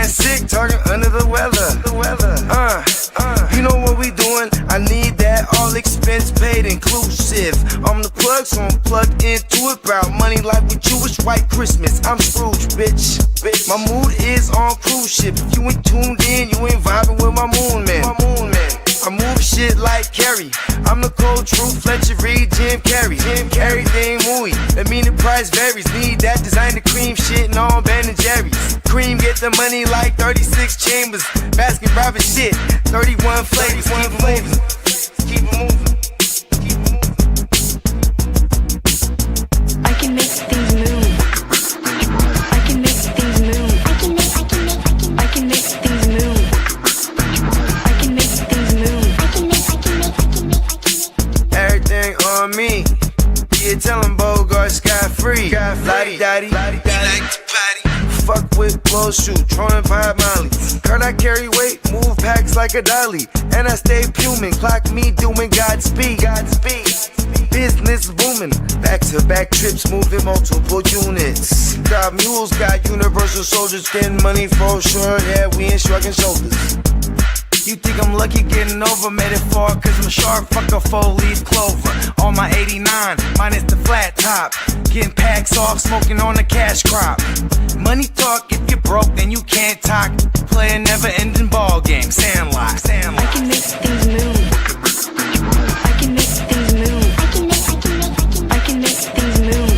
flying sick, talking under the weather. You know what we doing? I need that all expense paid inclusive. I'm the plug, so I'm plugged into it. About money like with Jewish white Christmas. I'm Scrooge, bitch. My mood is on cruise ship. If you ain't tuned in, you ain't vibing with my moon man. I move shit like Kerry. I'm the cold truth, Fletcher Reed, Jim Carrey. Everything mooey, that mean the price varies. Need that designer cream shit and all Ben and Jerry's. Cream get the money like 36 chambers. Baskin Robbins shit, 31 flavors. Keep it moving. I can make things move. I can make things move. I can make things move. I can make things move. Everything on me. Yeah, tell him Bogart scot-free. Lottie-dottie. He like to potty. Fuck with blow shoot, trolling vibe Molly. Kurt, I carry weight, move packs like a dolly. And I stay fuming, clock me doing Godspeed. Business booming, back-to-back trips, moving multiple units. Got mules, got universal soldiers, getting money for sure. Yeah, we ain't shrugging shoulders. You think I'm lucky getting over, made it far, cause I'm sharp, fuck a 4-leaf clover. On my 89, minus the flat top. Getting packs off, smoking on the cash crop. Money talk, if you're broke, then you can't talk. Play a never-ending ball game, Sandlot. I can make things move. I can make things move. I can make things move.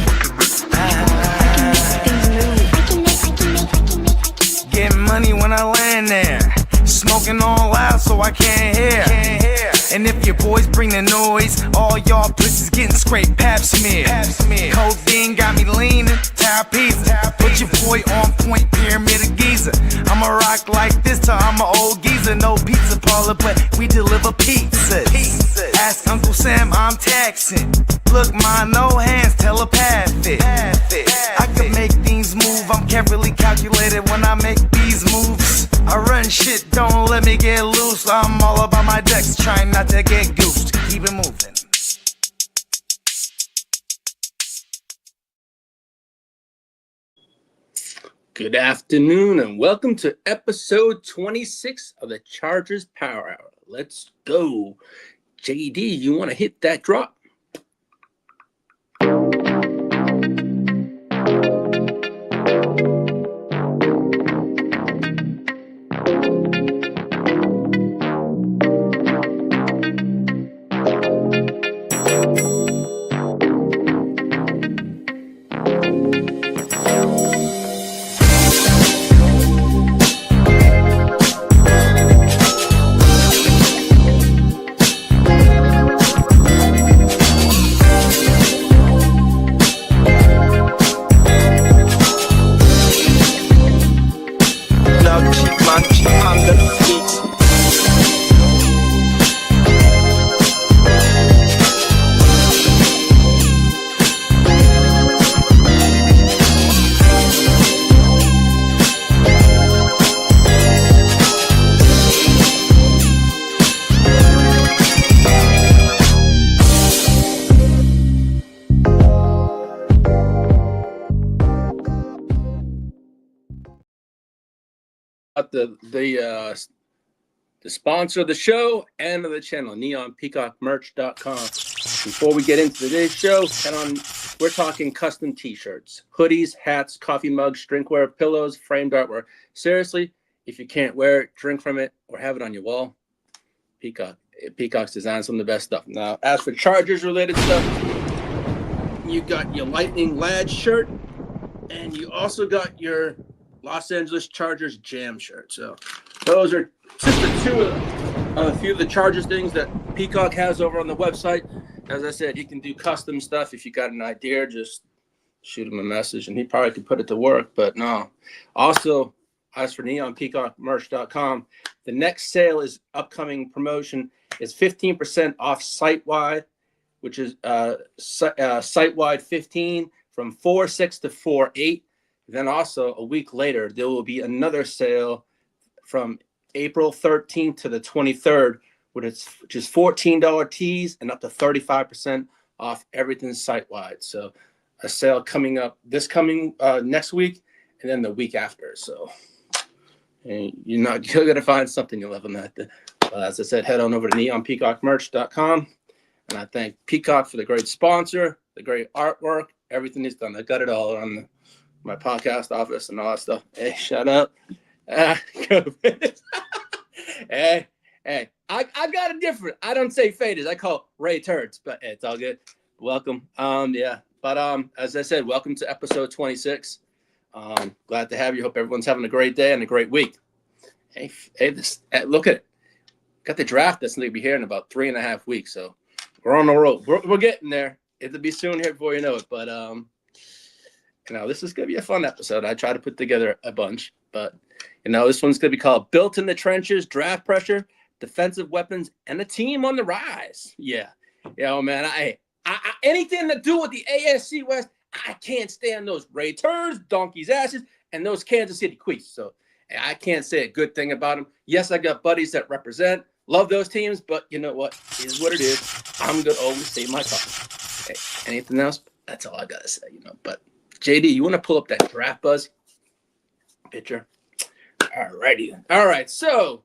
Getting money when I land there. Smoking all loud so I can't hear. And if your boys bring the noise, all y'all pussies getting scraped, pap smear. Codeine got me leaning, trapeze. Put your boy on point, pyramid of Giza. I'ma rock like this till I'm an old geezer. No pizza parlor, but we deliver pizzas. Ask Uncle Sam, I'm taxing. Look, my no hands, telepathic. I can make things move, I'm carefully calculated when I make these moves. I run shit, don't let me get loose. I'm all about my decks, trying not to get goosed. Keep it moving. Good afternoon and welcome to episode 26 of the Chargers Power Hour. Let's go. JD, you want to hit that drop? The sponsor of the show and of the channel, neonpeacockmerch.com. Before we get into today's show, we're talking custom t-shirts, hoodies, hats, coffee mugs, drinkware, pillows, framed artwork. Seriously, if you can't wear it, drink from it, or have it on your wall, Peacock's designed some of the best stuff. Now, as for Chargers related stuff, you got your Lightning Lad shirt, and you also got your Los Angeles Chargers Jam shirt. So those are just a few of the Chargers things that Peacock has over on the website. As I said, he can do custom stuff. If you got an idea, just shoot him a message, and he probably could put it to work. But no. Also, as for neonpeacockmerch.com, the next sale is upcoming promotion is 15% off site-wide, which is site-wide 15 from 4/6 to 4/8. Then also a week later, there will be another sale from April 13th to the 23rd, which is $14 tees and up to 35% off everything site-wide. So a sale coming up next week and then the week after. So And you're going to find something you love on that. As I said, head on over to neonpeacockmerch.com. And I thank Peacock for the great sponsor, the great artwork, everything he's done. I got it all on my podcast office and all that stuff. Hey, shut up. COVID. hey, I got it different. I don't say faders. I call Ray Turds, but hey, it's all good. Welcome. But as I said, welcome to episode 26. Glad to have you. Hope everyone's having a great day and a great week. Hey, look at it. Got the draft that's going to be here in about 3.5 weeks. So we're on the road. We're getting there. It'll be soon here before you know it. But, this is going to be a fun episode. I try to put together a bunch. But, this one's going to be called Built in the Trenches, Draft Pressure, Defensive Weapons, and a Team on the Rise. Yeah. Man, I anything to do with the AFC West, I can't stand those Ray Turds, Donkey's Asses, and those Kansas City Queefs. So I can't say a good thing about them. Yes, I got buddies that represent. Love those teams, but you know what? It is what it is. I'm going to always save my thoughts. Hey, anything else? That's all I got to say, But, JD, you want to pull up that draft buzz picture? All righty. All right, so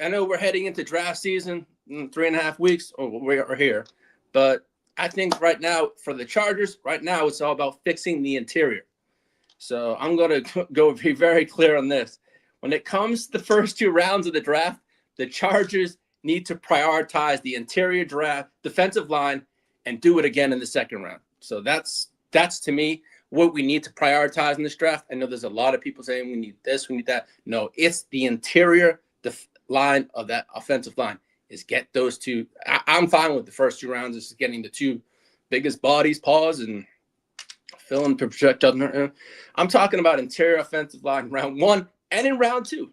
I know we're heading into draft season in 3.5 weeks. We are here. But I think right now for the Chargers, it's all about fixing the interior. So I'm going to be very clear on this. When it comes to the first 2 rounds of the draft, the Chargers need to prioritize the interior draft, defensive line, and do it again in the second round. So that's to me what we need to prioritize in this draft. I know there's a lot of people saying we need this, we need that. No, it's the interior line of that offensive line. Is get those 2. I'm fine with the first 2 rounds. Is getting the 2 biggest bodies, pause, and filling to project other. I'm talking about interior offensive line round 1 and in round 2.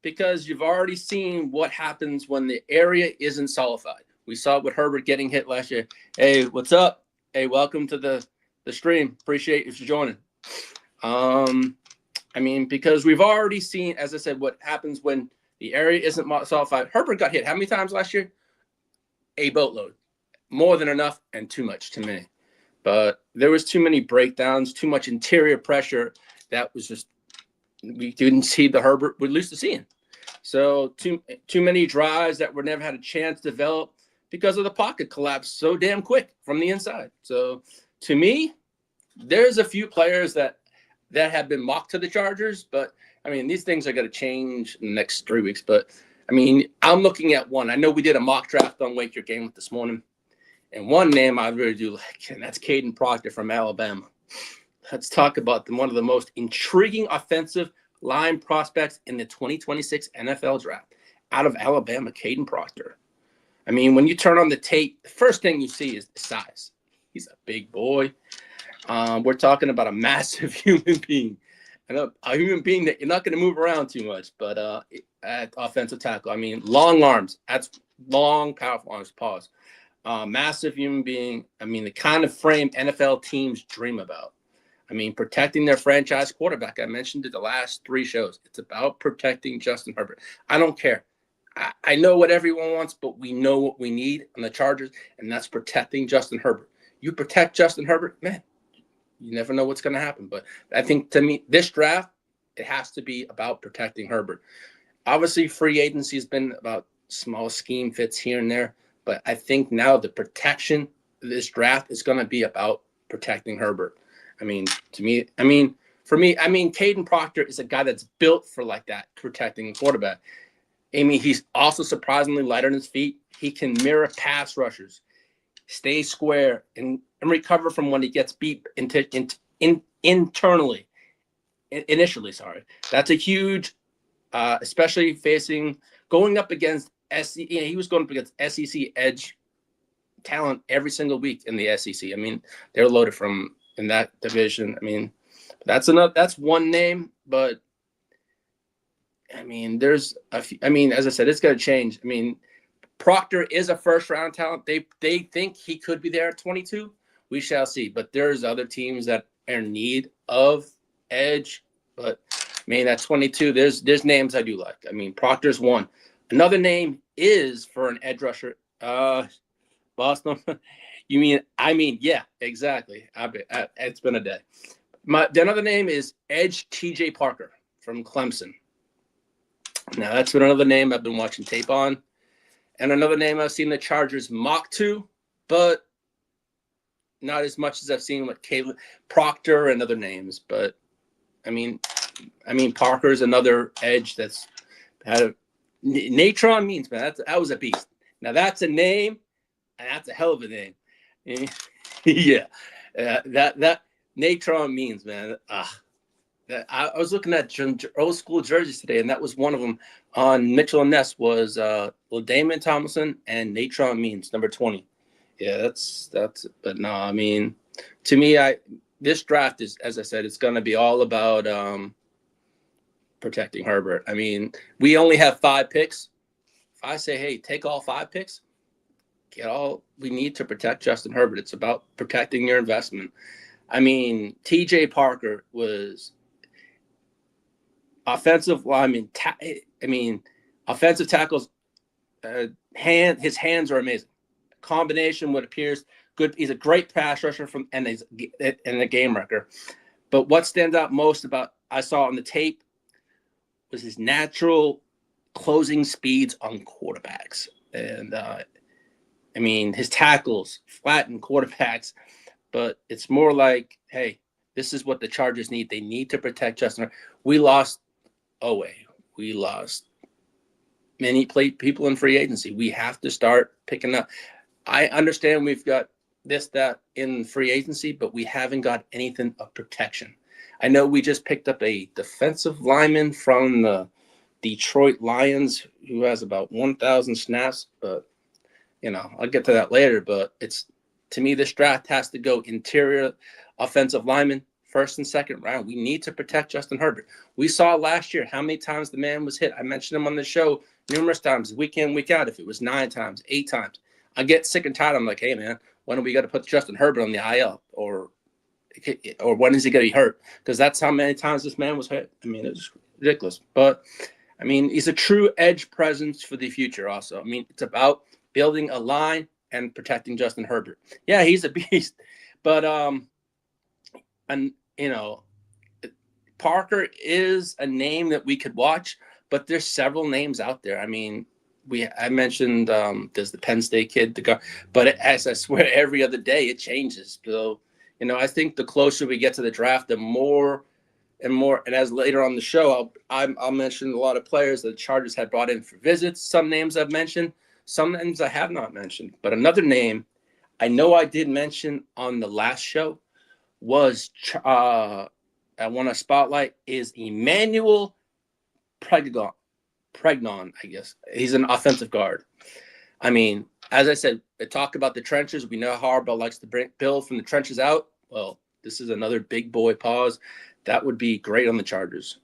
Because you've already seen what happens when the area isn't solidified. We saw it with Herbert getting hit last year. Hey, what's up? Hey, welcome to the stream. Appreciate you for joining. Because we've already seen, as I said, what happens when the area isn't solidified. Herbert got hit how many times last year? A boatload. More than enough and too much to me. But there was too many breakdowns, too much interior pressure. That was just, we didn't see the Herbert we're used to seeing. So too many drives that were never had a chance to develop because of the pocket collapse so damn quick from the inside. So to me, there's a few players that have been mocked to the Chargers, but these things are going to change in the next 3 weeks. But I'm looking at one. I know we did a mock draft on Wake Your Game this morning, and one name I really do like, and that's Kadyn Proctor from Alabama. Let's talk about one of the most intriguing offensive line prospects in the 2026 NFL draft. Out of Alabama, Kadyn Proctor. When you turn on the tape, the first thing you see is the size. He's a big boy. We're talking about a massive human being. A human being that you're not going to move around too much, but at offensive tackle. Long arms. That's long, powerful arms. Pause. Massive human being. The kind of frame NFL teams dream about. Protecting their franchise quarterback. I mentioned it the last 3 shows. It's about protecting Justin Herbert. I don't care. I know what everyone wants, but we know what we need on the Chargers, and that's protecting Justin Herbert. You protect Justin Herbert, man, you never know what's going to happen. But I think, to me, this draft, it has to be about protecting Herbert. Obviously, free agency has been about small scheme fits here and there, but I think now the protection of this draft is going to be about protecting Herbert. For me, Kadyn Proctor is a guy that's built for like that, protecting a quarterback. He's also surprisingly light on his feet. He can mirror pass rushers, stay square, and recover from when he gets beat initially. That's a huge, especially going up against SEC. He was going up against SEC edge talent every single week in the SEC. They're loaded in that division. That's one name, but there's a few. As I said, it's going to change. Proctor is a first-round talent. They think he could be there at 22. We shall see. But there's other teams that are in need of edge. But at 22, there's names I do like. Proctor's one. Another name is for an edge rusher. Boston. Yeah, exactly. It's been a day. Another name is Edge TJ Parker from Clemson. Now, that's been another name I've been watching tape on. And another name I've seen the Chargers mock to, but not as much as I've seen with Caleb Proctor and other names. But, I mean, Parker's another edge that's had a Natron Means, man. That was a beast. Now, that's a name, and that's a hell of a name. Yeah. That Natron Means, man. I was looking at old school jerseys today, and that was one of them on Mitchell and Ness was Damon Tomlinson and Natron Means, number 20. Yeah, that's but no, I mean, to me, this draft is, as I said, it's going to be all about protecting Herbert. I mean, we only have 5 picks. If I say, hey, take all 5 picks, get all we need to protect Justin Herbert. It's about protecting your investment. I mean, TJ Parker was offensive lineman. Offensive tackles. His hands are amazing. Combination, what appears good. He's a great pass rusher and a game wrecker. But what stands out most about I saw on the tape was his natural closing speeds on quarterbacks. And his tackles flatten quarterbacks, but it's more like, hey, this is what the Chargers need. They need to protect Justin. We lost Owe. We lost many people in free agency. We have to start picking up. I understand we've got that in free agency, but we haven't got anything of protection. I know we just picked up a defensive lineman from the Detroit Lions who has about 1,000 snaps, but I'll get to that later. But to me, this draft has to go interior offensive lineman, first and second round. We need to protect Justin Herbert. We saw last year how many times the man was hit. I mentioned him on the show numerous times, week in, week out. If it was 9 times, 8 times, I get sick and tired. I'm like, hey, man, when are we got to put Justin Herbert on the IL? Or when is he going to be hurt? Because that's how many times this man was hit. I mean, it's ridiculous. But, he's a true edge presence for the future also. It's about building a line and protecting Justin Herbert. Yeah, he's a beast. But, Parker is a name that we could watch, but there's several names out there. I mentioned there's the Penn State kid, the guy, but as I swear every other day it changes. So, I think the closer we get to the draft, the more and more, and as later on the show, I'll mention a lot of players that the Chargers had brought in for visits. Some names I've mentioned, some names I have not mentioned. But another name I know I did mention on the last show was I want to spotlight is Emmanuel Pregnon, I guess. He's an offensive guard. As I said, I talk about the trenches. We know Harbaugh likes to build from the trenches out. Well, this is another big boy pause. That would be great on the Chargers.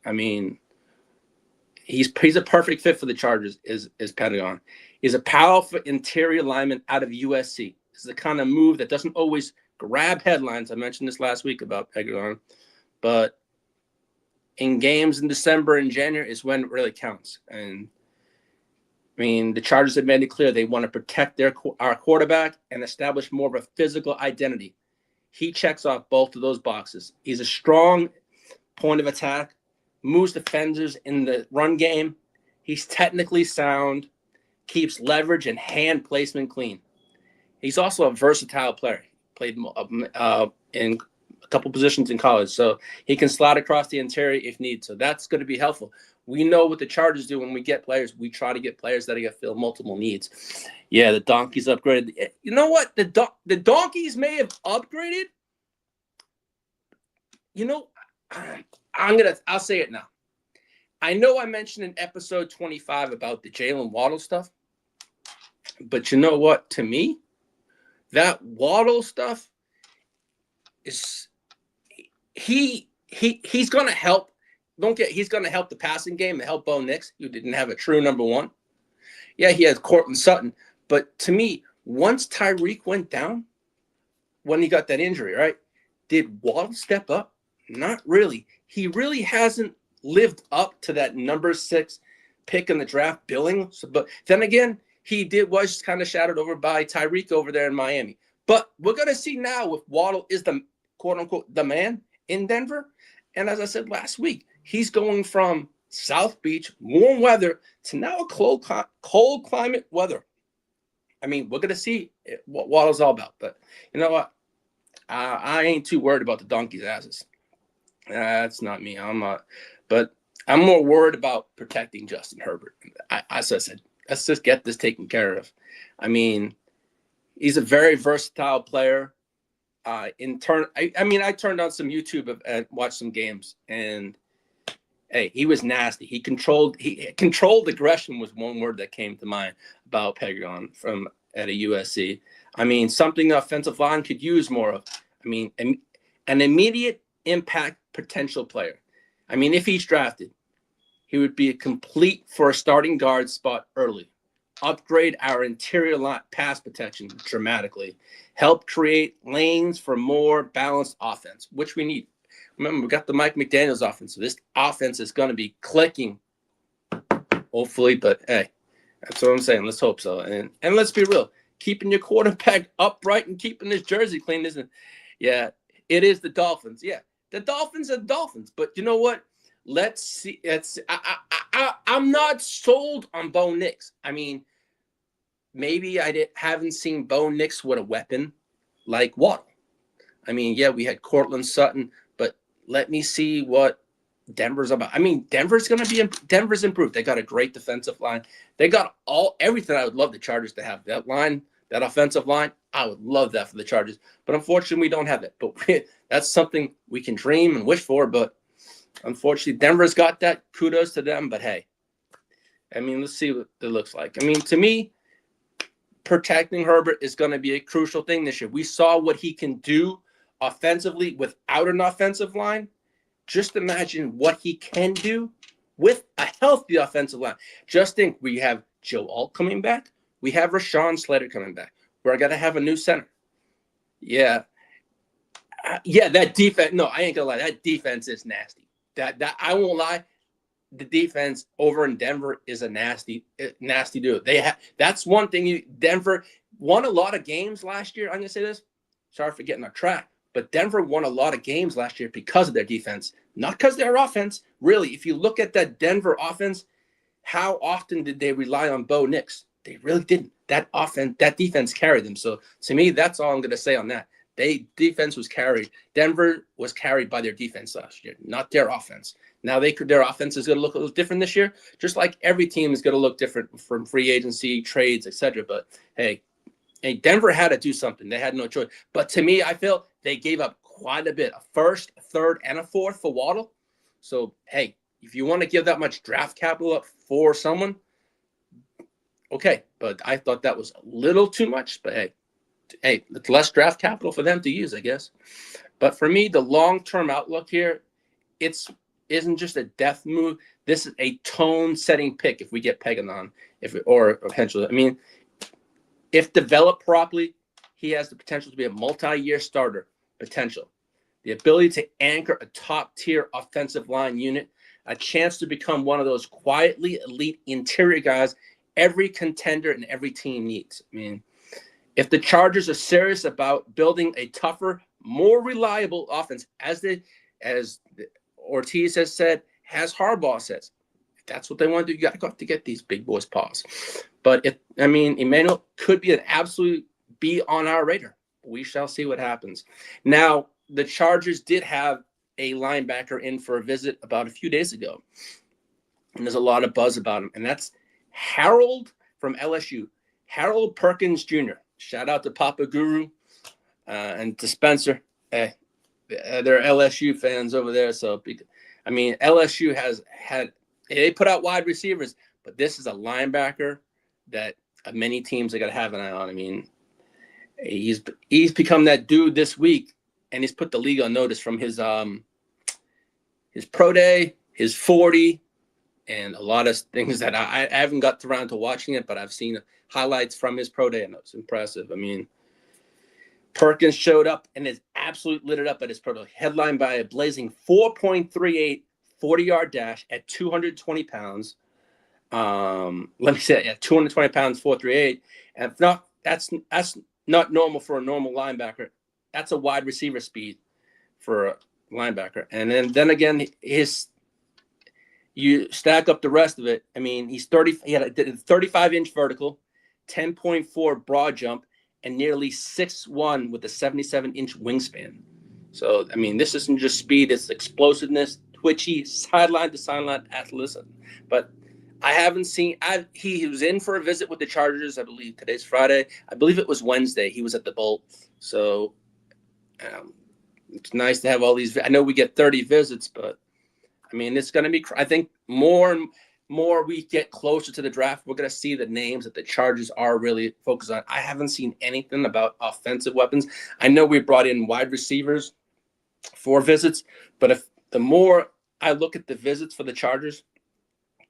He's a perfect fit for the Chargers, is Pregnon. He's a powerful interior lineman out of USC. This is the kind of move that doesn't always grab headlines. I mentioned this last week about Pregnon. But in games in December and January is when it really counts. And the Chargers have made it clear they want to protect our quarterback and establish more of a physical identity. He checks off both of those boxes. He's a strong point of attack, moves defenders in the run game. He's technically sound, keeps leverage and hand placement clean. He's also a versatile player. Played in a couple positions in college, so he can slide across the interior if need. So that's going to be helpful. We know what the Chargers do when we get players. We try to get players that are going to fill multiple needs. Yeah, the Donkeys upgraded. You know what? The Donkeys may have upgraded. I'll say it now. I know I mentioned in episode 25 about the Jalen Waddle stuff, but you know what? To me, that Waddle stuff is he's going to help. He's going to help the passing game, to help Bo Nix, who didn't have a true number one. Yeah, he has Cortland Sutton, but to me, once Tyreek went down, when he got that injury, right? Did Waddle step up? Not really. He really hasn't lived up to that number 6 pick in the draft billing. So, but then again, he was kind of shadowed over by Tyreek over there in Miami. But we're going to see now if Waddle is the quote unquote the man in Denver. And as I said last week, he's going from South Beach, warm weather to now a cold climate weather. I mean, we're going to see what Waddle's all about. But you know what? I ain't too worried about the donkey's asses. That's not me. I'm not. But I'm more worried about protecting Justin Herbert. As I said, let's just get this taken care of. I mean, he's a very versatile player. I turned on some YouTube and watched some games, and hey, he was nasty. He controlled aggression was one word that came to mind about Pregnon from at a USC. I mean, something the offensive line could use more of. I mean, an immediate impact potential player. I mean, if he's drafted, he would be a complete for a starting guard spot early. Upgrade our interior line pass protection dramatically. Help create lanes for more balanced offense, which we need. Remember, we got the Mike McDaniels offense. So this offense is going to be clicking, hopefully. But hey, that's what I'm saying. Let's hope so. And let's be real. Keeping your quarterback upright and keeping his jersey clean isn't. Yeah, it is the Dolphins. Yeah, the Dolphins are Dolphins. But you know what? Let's see. I'm not sold on Bo Nix. I mean, maybe haven't seen Bo Nix with a weapon like Waddle. I mean, yeah, we had Cortland Sutton, but let me see what Denver's about. I mean, Denver's improved. They got a great defensive line. They got everything I would love the Chargers to have. That line, that offensive line, I would love that for the Chargers. But unfortunately, we don't have that. But that's something we can dream and wish for. But unfortunately, Denver's got that. Kudos to them. But hey, I mean, let's see what it looks like. I mean, to me, protecting Herbert is going to be a crucial thing this year. We saw what he can do offensively without an offensive line. Just imagine what he can do with a healthy offensive line. Just think, we have Joe Alt coming back. We have Rashawn Slater coming back. We're going to have a new center. Yeah. That defense. No, I ain't going to lie. That defense is nasty. That I won't lie. The defense over in Denver is a nasty dude. That's one thing. Denver won a lot of games last year. I'm going to say this. Sorry for getting off track. But Denver won a lot of games last year because of their defense, not because of their offense. Really, if you look at that Denver offense, how often did they rely on Bo Nix? They really didn't. That defense carried them. So to me, that's all I'm going to say on that. Defense was carried. Denver was carried by their defense last year, not their offense. Now their offense is going to look a little different this year, just like every team is going to look different from free agency, trades, etc. But hey, Denver had to do something. They had no choice. But to me, I feel they gave up quite a bit, a first, a third, and a fourth for Waddle. So, hey, if you want to give that much draft capital up for someone, okay. But I thought that was a little too much. But hey, it's less draft capital for them to use, I guess. But for me, the long-term outlook here, isn't just a death move. This is a tone-setting pick if we get Pregnon, or potentially. I mean, if developed properly, he has the potential to be a multi-year starter potential. The ability to anchor a top-tier offensive line unit, a chance to become one of those quietly elite interior guys every contender and every team needs. I mean, if the Chargers are serious about building a tougher, more reliable offense, as Ortiz has said, as Harbaugh says, if that's what they want to do, you got to go to get these big boys' paws. But Emmanuel could be on our radar. We shall see what happens. Now, the Chargers did have a linebacker in for a visit about a few days ago, and there's a lot of buzz about him, and that's Harold from LSU, Harold Perkins Jr. Shout out to Papa Guru and to Spencer. They're LSU fans over there. So, I mean, LSU they put out wide receivers, but this is a linebacker that many teams are going to have an eye on. I mean, he's become that dude this week, and he's put the league on notice from his pro day, his 40, and a lot of things that I haven't got around to watching it, but I've seen highlights from his pro day, and it's impressive. I mean, Perkins showed up and is absolutely lit it up at his pro day, headlined by a blazing 4.38 40-yard dash at 220 pounds. Let me say, 220 pounds, 4.38. And if not, that's not normal for a normal linebacker. That's a wide receiver speed for a linebacker. And then again, you stack up the rest of it. I mean, he's 30. He had a 35-inch vertical, 10.4 broad jump, and nearly 6'1" with a 77-inch wingspan. So, I mean, this isn't just speed; it's explosiveness, twitchy, sideline to sideline athleticism. But I haven't seen. He was in for a visit with the Chargers. I believe today's Friday. I believe it was Wednesday. He was at the Bowl. So it's nice to have all these. I know we get 30 visits, but I mean, it's going to be. I think more and more we get closer to the draft, we're going to see the names that the Chargers are really focused on. I haven't seen anything about offensive weapons. I know we brought in wide receivers for visits, but if the more I look at the visits for the Chargers,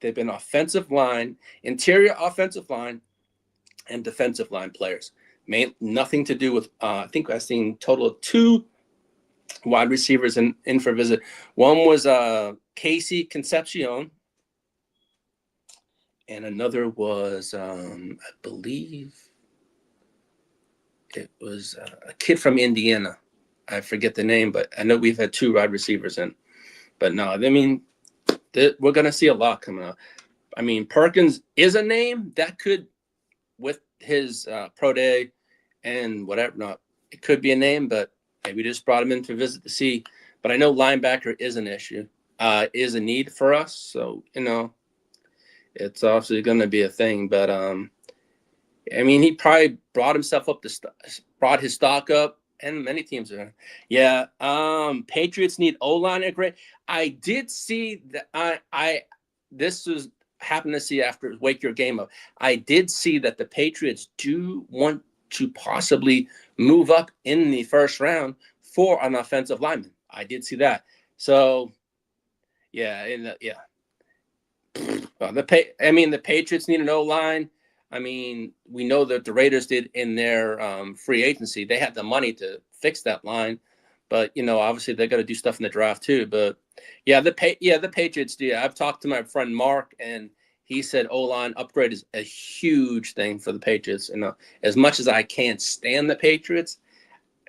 they've been offensive line, interior offensive line, and defensive line players. Nothing to do with, I think I've seen a total of 2 wide receivers in for a visit. One was Casey Concepcion, and another was, I believe it was a kid from Indiana. I forget the name, but I know we've had 2 wide receivers in. But no, I mean, we're going to see a lot coming up. I mean, Perkins is a name that could, with his pro day and whatever, not it could be a name, but we just brought him in to visit to see. But I know linebacker is an issue, is a need for us. So, you know, it's obviously going to be a thing. But, I mean, he probably brought himself up brought his stock up, and many teams are. Yeah, Patriots need O-line. Great. I did see that. This was happened to see after Wake Your Game Up. I did see that the Patriots do want to possibly move up in the first round for an offensive lineman. I did see that. So, yeah, Well, the Patriots need an O-line. I mean, we know that the Raiders did in their free agency. They had the money to fix that line, but you know, obviously they got to do stuff in the draft too. But yeah, the Patriots do. I've talked to my friend Mark, and he said O-line upgrade is a huge thing for the Patriots. And as much as I can't stand the Patriots,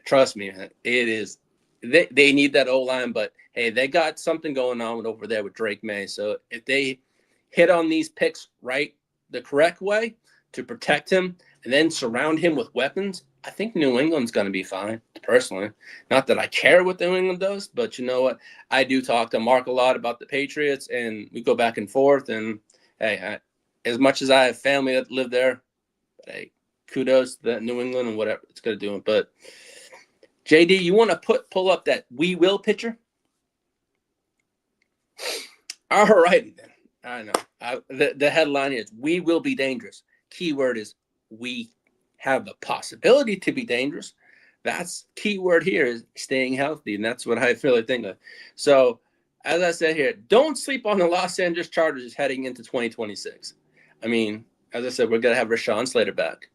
trust me, man, it is. They need that O-line, but hey, they got something going on over there with Drake May. So if they hit on these picks right the correct way to protect him and then surround him with weapons, I think New England's going to be fine, personally. Not that I care what New England does, but you know what? I do talk to Mark a lot about the Patriots, and we go back and forth. And, hey, as much as I have family that live there, hey, kudos to New England and whatever it's going to do. But, JD, you want to pull up that we will picture? All righty, then. I know. The headline is, we will be dangerous. Keyword is, we have the possibility to be dangerous. That's keyword here is staying healthy, and that's what I really think of. So, as I said here, don't sleep on the Los Angeles Chargers heading into 2026. I mean, as I said, we're going to have Rashawn Slater back.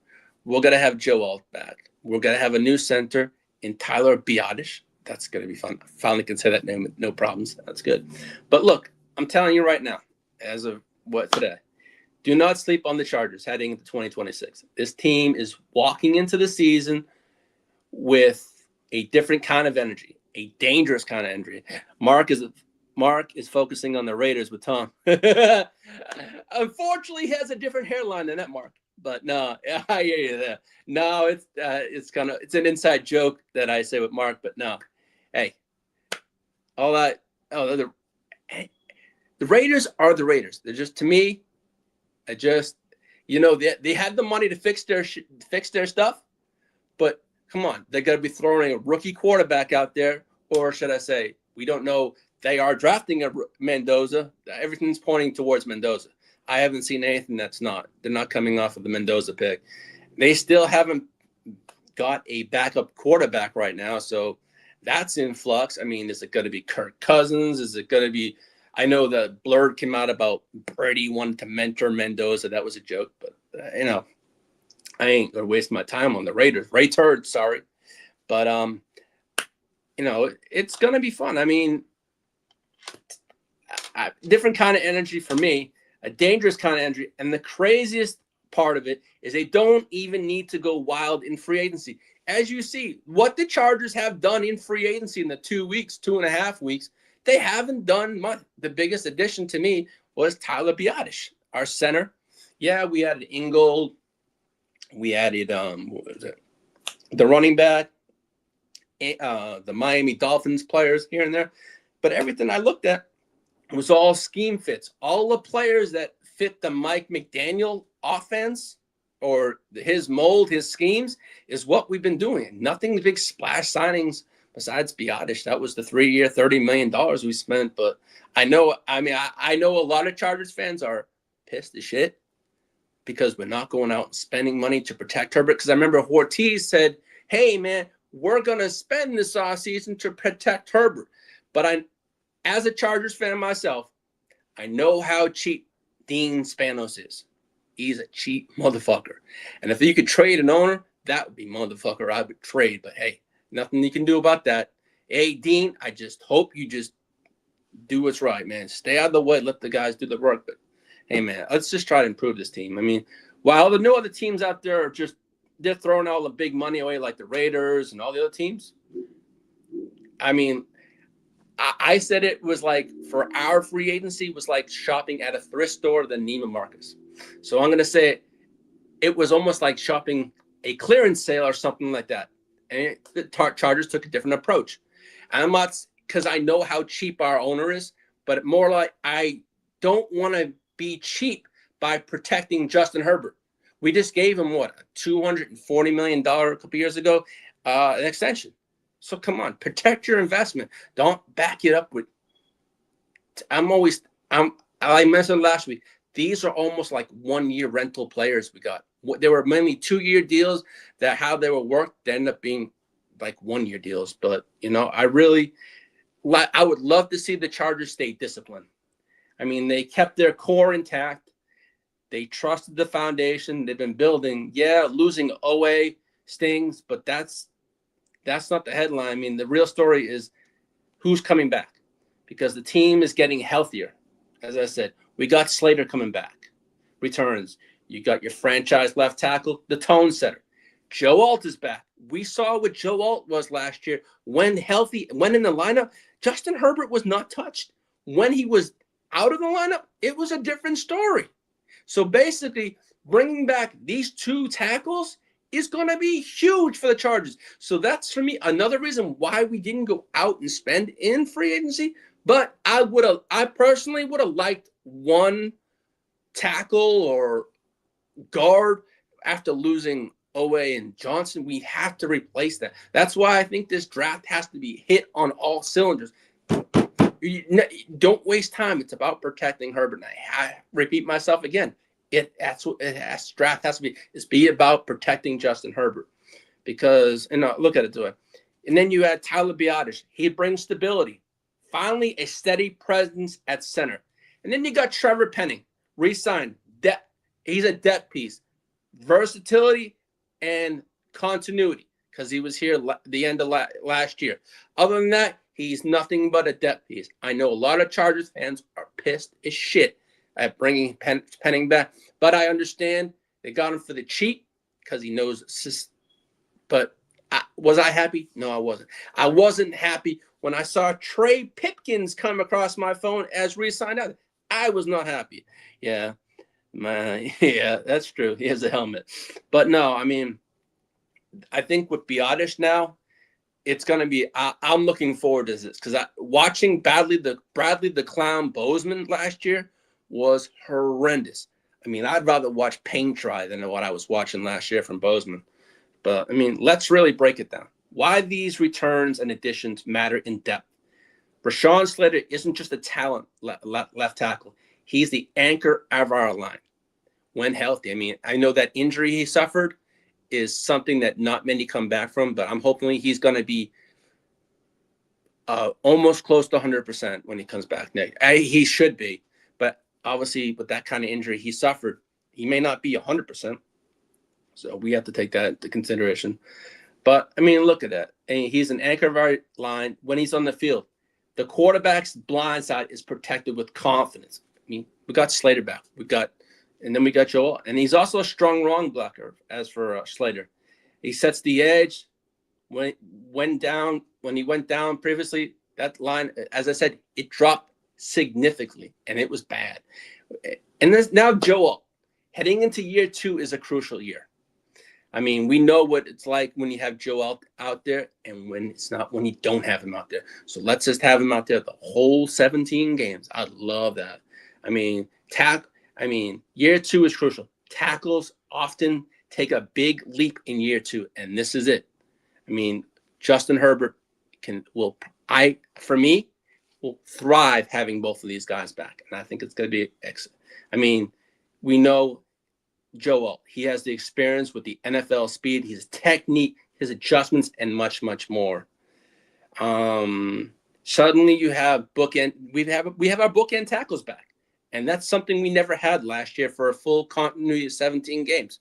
We're going to have Joe Alt back. We're going to have a new center in Tyler Biadasz. That's going to be fun. I finally can say that name with no problems. That's good. But look, I'm telling you right now, as of today, do not sleep on the Chargers heading into 2026. This team is walking into the season with a different kind of energy, a dangerous kind of energy. Mark is focusing on the Raiders with Tom. Unfortunately, he has a different hairline than that Mark. But no, I hear you there. No, it's an inside joke that I say with Mark. But no, hey, all that. Oh, the Raiders are the Raiders. They're just, to me, they had the money to fix their stuff, but come on, they're going to be throwing a rookie quarterback out there, or should I say, we don't know. They are drafting a Mendoza. Everything's pointing towards Mendoza. I haven't seen anything that's not. They're not coming off of the Mendoza pick. They still haven't got a backup quarterback right now, so that's in flux. I mean, is it going to be Kirk Cousins? Is it going to be? I know the blurb came out about Brady wanting to mentor Mendoza. That was a joke, but I ain't gonna waste my time on the Raiders. Sorry, but it's gonna be fun. I mean, different kind of energy for me, a dangerous kind of energy, and the craziest part of it is they don't even need to go wild in free agency. As you see, what the Chargers have done in free agency in the 2.5 weeks, they haven't done much. The biggest addition to me was Tyler Biotish, our center. Yeah, we added Ingold. We added what was it? The running back, the Miami Dolphins players here and there. But everything I looked at was all scheme fits. All the players that fit the Mike McDaniel offense or his mold, his schemes, is what we've been doing. Nothing big splash signings besides Biotish. That was the 3-year, $30 million we spent. But I know a lot of Chargers fans are pissed as shit because we're not going out and spending money to protect Herbert. Because I remember Ortiz said, hey, man, we're going to spend this offseason to protect Herbert. But as a Chargers fan myself, I know how cheap Dean Spanos is. He's a cheap motherfucker. And if you could trade an owner, that would be motherfucker I would trade. But, hey, nothing you can do about that. Hey, Dean, I just hope you just do what's right, man. Stay out of the way. Let the guys do the work. But, hey, man, let's just try to improve this team. I mean, while the no other teams out there are just they're throwing all the big money away like the Raiders and all the other teams. I mean, I said it was like for our free agency was like shopping at a thrift store than Neiman Marcus. So I'm going to say it was almost like shopping a clearance sale or something like that. And the Chargers took a different approach. I'm not because I know how cheap our owner is, but more like I don't want to be cheap by protecting Justin Herbert. We just gave him what, $240 million a couple years ago, an extension. So come on, protect your investment. Don't back it up with. I mentioned last week. These are almost like 1-year rental players we got. There were mainly 2-year deals that how they were worked. They ended up being like 1-year deals. But I would love to see the Chargers stay disciplined. I mean, they kept their core intact. They trusted the foundation they've been building. Yeah, losing OA stings, but that's not the headline. I mean, the real story is who's coming back because the team is getting healthier. As I said, we got Slater coming back, returns. You got your franchise left tackle, the tone setter. Joe Alt is back. We saw what Joe Alt was last year. When healthy, when in the lineup, Justin Herbert was not touched. When he was out of the lineup, it was a different story. So basically, bringing back these 2 tackles is going to be huge for the Chargers. So that's, for me, another reason why we didn't go out and spend in free agency. But I personally would have liked 1 tackle or guard after losing OA and Johnson. We have to replace that. That's why I think this draft has to be hit on all cylinders. Don't waste time. It's about protecting Herbert. And I repeat myself again. Draft has to be. It's be about protecting Justin Herbert because look at it to it. And then you add Tyler Biotish. He brings stability. Finally, a steady presence at center. And then you got Trevor Penning, re-signed. He's a depth piece, versatility and continuity because he was here the end of last year. Other than that, he's nothing but a depth piece. I know a lot of Chargers fans are pissed as shit at bringing Penning back, but I understand they got him for the cheap because he knows. But was I happy? No, I wasn't. I wasn't happy when I saw Trey Pipkins come across my phone as re-signed out. I was not happy. Yeah, that's true. He has a helmet. But no, I mean, I think with Biotish now, it's going to be I'm looking forward to this because watching Bradley the Clown Bozeman last year was horrendous. I mean, I'd rather watch paint dry than what I was watching last year from Bozeman. But, I mean, let's really break it down. Why these returns and additions matter in depth. Rashawn Slater isn't just a talent left tackle. He's the anchor of our line when healthy. I mean, I know that injury he suffered is something that not many come back from, but I'm hoping he's going to be almost close to 100% when he comes back next. He should be, but obviously with that kind of injury he suffered, he may not be 100%. So we have to take that into consideration. But, I mean, look at that. And he's an anchor of our line when he's on the field. The quarterback's blind side is protected with confidence. I mean, we got Slater back. And then we got Joel. And he's also a strong wrong blocker, as for Slater. He sets the edge. When he went down previously, That line, as I said, it dropped significantly, and it was bad. And now Joel, heading into year 2 is a crucial year. I mean, we know what it's like when you have Joel out there and when you don't have him out there. So let's just have him out there the whole 17 games. I'd love that. I mean, year 2 is crucial. Tackles often take a big leap in year 2, and this is it. I mean, Justin Herbert will thrive having both of these guys back, and I think it's going to be excellent. I mean, we know Joel, he has the experience with the NFL speed, his technique, his adjustments, and much, much more. Suddenly you have we have our bookend tackles back. And that's something we never had last year for a full continuity of 17 games.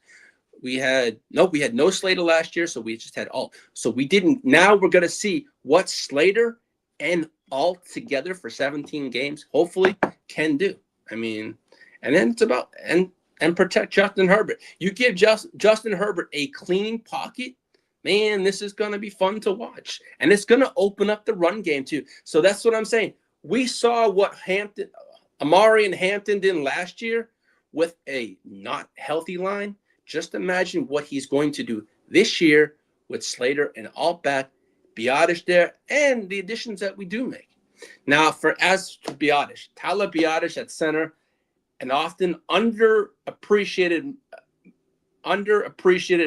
We had no Slater last year, so we just had Alt. So now we're going to see what Slater and Alt together for 17 games hopefully can do. I mean, and then it's about and protect Justin Herbert. You give Justin Herbert a clean pocket, man, this is going to be fun to watch. And it's going to open up the run game too. So that's what I'm saying. We saw what Amari and Hampton did last year with a not healthy line. Just imagine what he's going to do this year with Slater and Alt back, Biotish there, and the additions that we do make. Now, as to Biotish, Tyler Biotish at center, an often underappreciated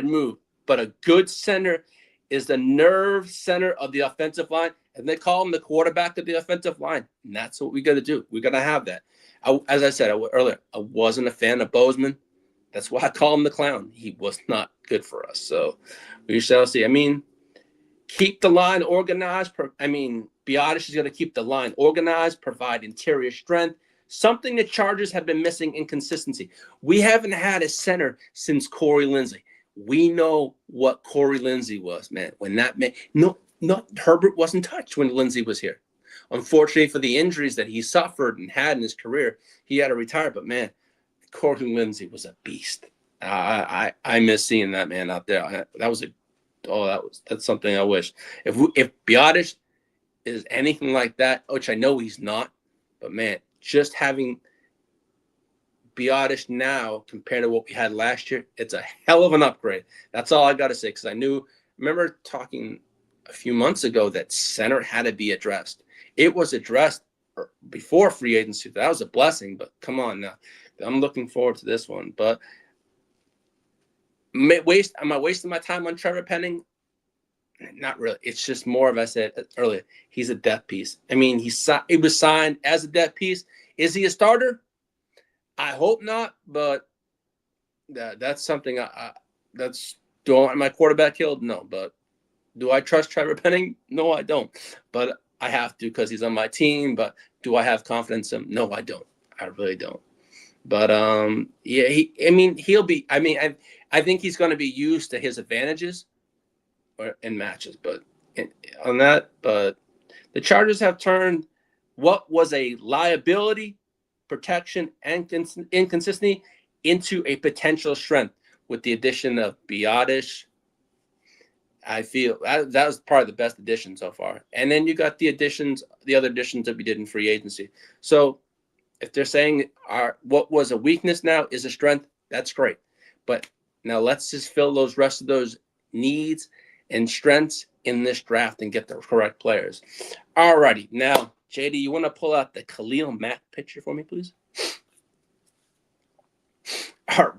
move, but a good center is the nerve center of the offensive line, and they call him the quarterback of the offensive line, and that's what we got to do. We got to have that. As I said earlier, I wasn't a fan of Bozeman. That's why I call him the clown. He was not good for us, so we shall see. I mean, keep the line organized. Biotish is going to keep the line organized, provide interior strength, something the Chargers have been missing in consistency. We haven't had a center since Corey Linsley. We know what Corey Linsley was, man. Herbert wasn't touched when Lindsey was here. Unfortunately for the injuries that he suffered and had in his career, he had to retire. But man, Corey Linsley was a beast. I miss seeing that man out there. That's something I wish. If Biotish is anything like that, which I know he's not, but man, just having Biotish now compared to what we had last year, it's a hell of an upgrade. That's all I got to say, because remember talking a few months ago that center had to be addressed. It was addressed before free agency. That was a blessing, but come on now. I'm looking forward to this one. But am I wasting my time on Trevor Penning? Not really. It's just more of, I said earlier, he's a depth piece. I mean, he was signed as a depth piece. Is he a starter? I hope not, but that's something do I want my quarterback killed? No, but do I trust Trevor Penning? No, I don't. But I have to because he's on my team. But do I have confidence in him? No, I don't. I really don't. But he'll be. I think he's going to be used to his advantages in matches. But but the Chargers have turned what was a liability, protection, and inconsistency into a potential strength with the addition of Biotish. I feel that was probably the best addition so far. And then you got the other additions that we did in free agency. So if they're saying what was a weakness now is a strength, that's great. But now let's just fill those rest of those needs and strengths in this draft and get the correct players. All righty. Now, JD, you want to pull out the Khalil Mack picture for me, please? All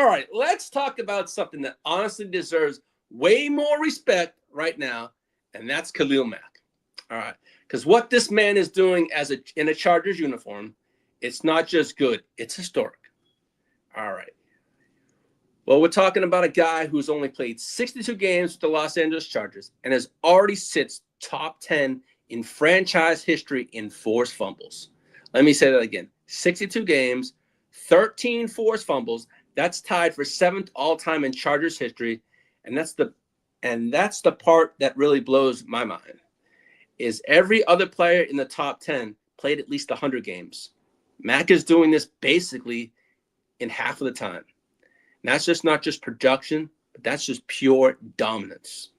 right. Let's talk about something that honestly deserves way more respect right now, and that's Khalil Mack. All right. Because what this man is doing in a Chargers uniform, it's not just good, it's historic. All right. Well, we're talking about a guy who's only played 62 games with the Los Angeles Chargers and has already sits top 10 in franchise history in forced fumbles. Let me say that again. 62 games, 13 forced fumbles. That's tied for 7th all-time in Chargers history. And that's the part that really blows my mind. Is every other player in the top 10 played at least 100 games. Mack is doing this basically in half of the time. And that's just not just production, but that's just pure dominance.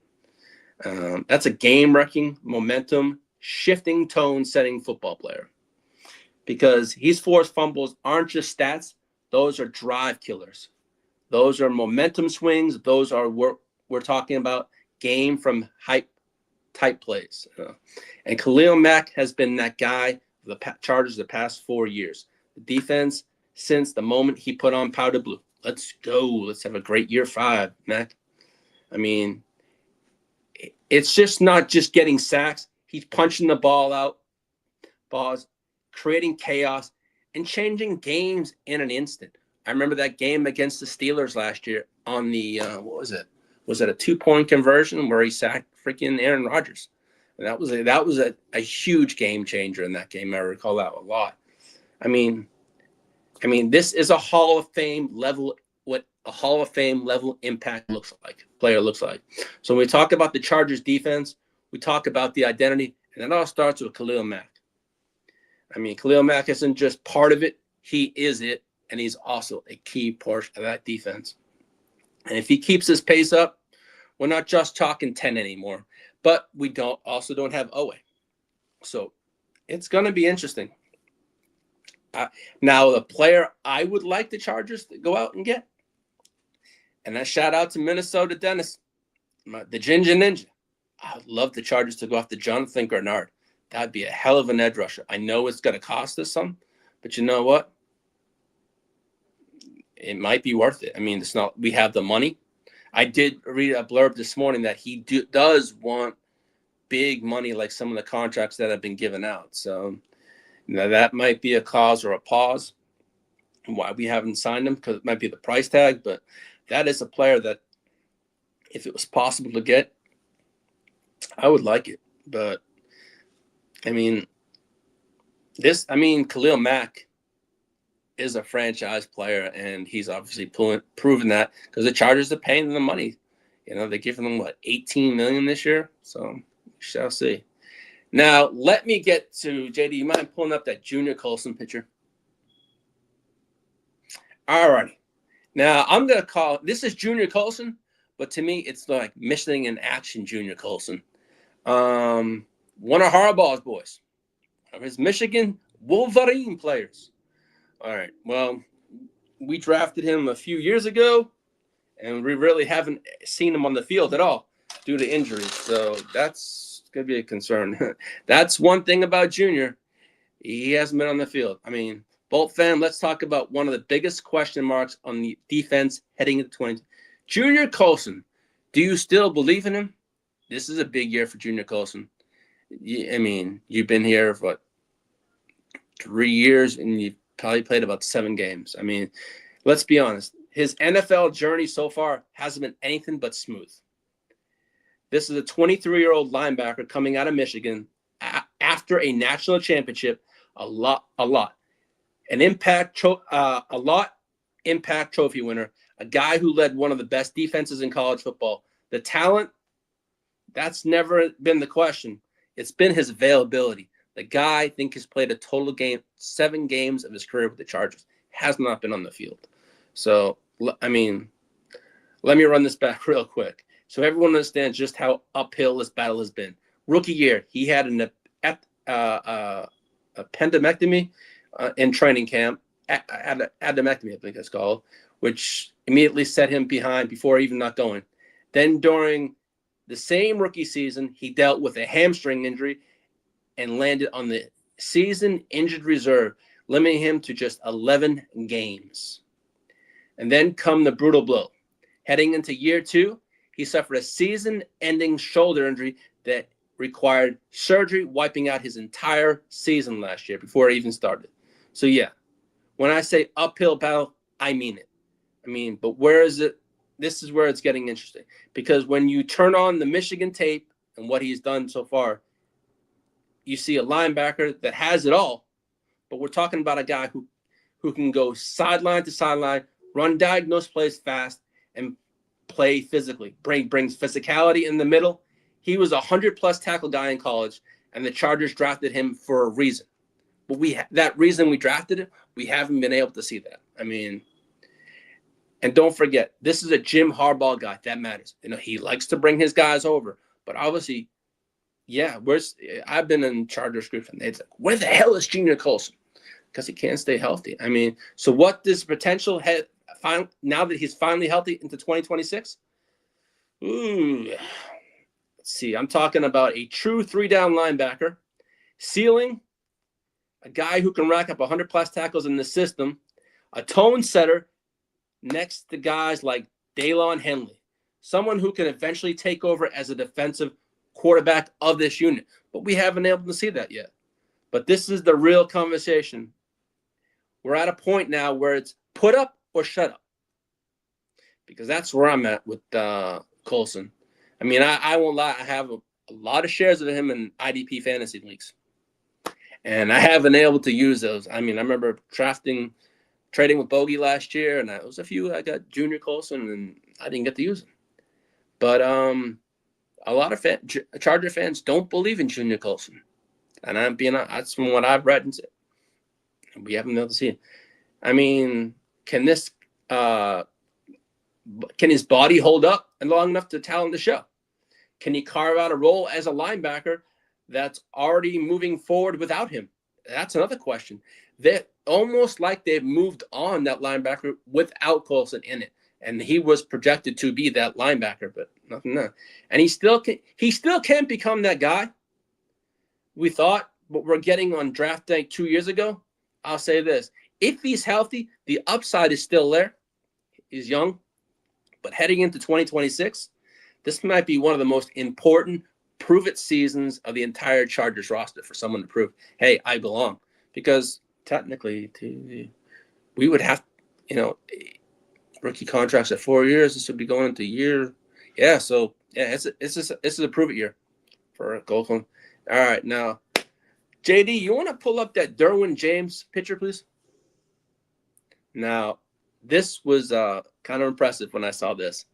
That's a game-wrecking, momentum-shifting, tone-setting football player. Because his forced fumbles aren't just stats; those are drive killers. Those are momentum swings. Those are we're talking about game from hype type plays. And Khalil Mack has been that guy for the Chargers the past 4 years. The defense since the moment he put on powder blue. Let's go. Let's have a great year 5, Mack. I mean, it's just not just getting sacks. He's punching the ball out, balls, creating chaos, and changing games in an instant. I remember that game against the Steelers last year on the, what was it? Was it a 2-point conversion where he sacked freaking Aaron Rodgers? And that was a huge game changer in that game. I recall that a lot. I mean, this is a Hall of Fame level, what a Hall of Fame level impact player looks like. So when we talk about the Chargers defense, we talk about the identity, and it all starts with Khalil Mack. I mean, Khalil Mack isn't just part of it. He is it, and he's also a key portion of that defense. And if he keeps his pace up, we're not just talking 10 anymore, but we don't have Owe. So it's going to be interesting. Now, the player I would like the Chargers to go out and get, and I shout out to Minnesota Dennis, the Ginger Ninja. I would love the Chargers to go after Jonathan Grenard. That'd be a hell of an edge rusher. I know it's going to cost us some, but you know what? It might be worth it. I mean, it's not. We have the money. I did read a blurb this morning that he does want big money, like some of the contracts that have been given out. So now that might be a cause or a pause why we haven't signed him, because it might be the price tag. But that is a player that, if it was possible to get, I would like it. But I mean, Khalil Mack is a franchise player, and he's obviously proven that, because the Chargers are paying them the money. You know, they're giving them, $18 million this year? So we shall see. Now, let me get to, JD, you mind pulling up that Junior Colson picture? All righty. Now, I'm going to call, this is Junior Colson, but to me, it's like Missing in Action Junior Colson. One of Harbaugh's boys, of his Michigan Wolverine players. All right. Well, we drafted him a few years ago, and we really haven't seen him on the field at all due to injuries. So that's going to be a concern. That's one thing about Junior. He hasn't been on the field. I mean, Bolt fam, let's talk about one of the biggest question marks on the defense heading into 20. Junior Colson, do you still believe in him? This is a big year for Junior Colson. I mean, you've been here for 3 years, and you've probably played about 7 games. I mean, let's be honest. His NFL journey so far hasn't been anything but smooth. This is a 23-year-old linebacker coming out of Michigan after a national championship, a lot. An impact trophy winner, a guy who led one of the best defenses in college football. The talent, that's never been the question. It's been his availability. The guy, I think, has played a total 7 games of his career with the Chargers. Has not been on the field. So, I mean, let me run this back real quick, so everyone understands just how uphill this battle has been. Rookie year, he had an appendectomy in training camp, appendectomy, I think it's called, which immediately set him behind before even not going. Then during the same rookie season, he dealt with a hamstring injury and landed on the season injured reserve, limiting him to just 11 games. And then come the brutal blow. Heading into year 2, he suffered a season-ending shoulder injury that required surgery, wiping out his entire season last year before it even started. So, yeah, when I say uphill battle, I mean it. But where is it? This is where it's getting interesting. Because when you turn on the Michigan tape and what he's done so far, you see a linebacker that has it all. But we're talking about a guy who can go sideline to sideline, run diagnose plays fast, and play physically. Brings physicality in the middle. He was a 100-plus tackle guy in college, and the Chargers drafted him for a reason. But that reason we drafted him, we haven't been able to see that. And don't forget, this is a Jim Harbaugh guy. That matters. He likes to bring his guys over. But obviously, yeah, I've been in Chargers group, and it's like, where the hell is Junior Colson? Because he can't stay healthy. I mean, so what does potential now that he's finally healthy into 2026? Ooh, let's see. I'm talking about a true 3-down linebacker, ceiling, a guy who can rack up 100-plus tackles in the system, a tone setter next to guys like Daylon Henley, someone who can eventually take over as a defensive quarterback of this unit. But we haven't been able to see that yet. But this is the real conversation. We're at a point now where it's put up or shut up, because that's where I'm at with Colson. I mean, I won't lie. I have a lot of shares of him in IDP fantasy leagues, and I haven't been able to use those. I mean, I remember trading with Bogey last year, and there was a few I got Junior Colson, and I didn't get to use them. But a lot of Charger fans don't believe in Junior Colson, and that's from what I've read and said. We haven't been able to see it. I mean, can his body hold up and long enough to talent the show? Can he carve out a role as a linebacker that's already moving forward without him? That's another question. They're almost like they've moved on that linebacker without Colson in it. And he was projected to be that linebacker, but nothing there. And he still can't become that guy we thought what we're getting on draft day 2 years ago. I'll say this. If he's healthy, the upside is still there. He's young. But heading into 2026, this might be one of the most important prove-it seasons of the entire Chargers roster for someone to prove, hey, I belong. Because technically, we would have, rookie contracts at 4 years. This would be going into year. Yeah, so, yeah, this is a prove-it year for Colson. All right, now, JD, you want to pull up that Derwin James picture, please? Now, this was kind of impressive when I saw this.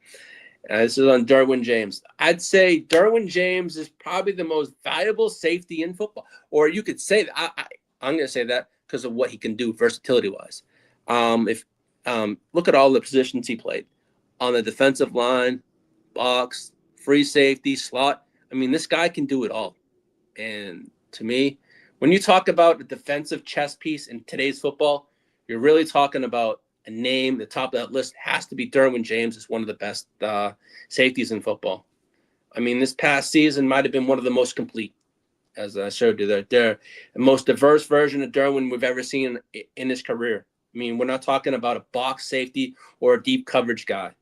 This is on Derwin James. I'd say Derwin James is probably the most valuable safety in football. Or you could say that. I'm going to say that because of what he can do versatility-wise. Look at all the positions he played. On the defensive line, box, free safety, slot. I mean, this guy can do it all. And to me, when you talk about a defensive chess piece in today's football, you're really talking about a name. The top of that list has to be Derwin James. Is one of the best safeties in football. I mean, this past season might have been one of the most complete, as I showed you there. They're the most diverse version of Derwin we've ever seen in his career. I mean, we're not talking about a box safety or a deep coverage guy.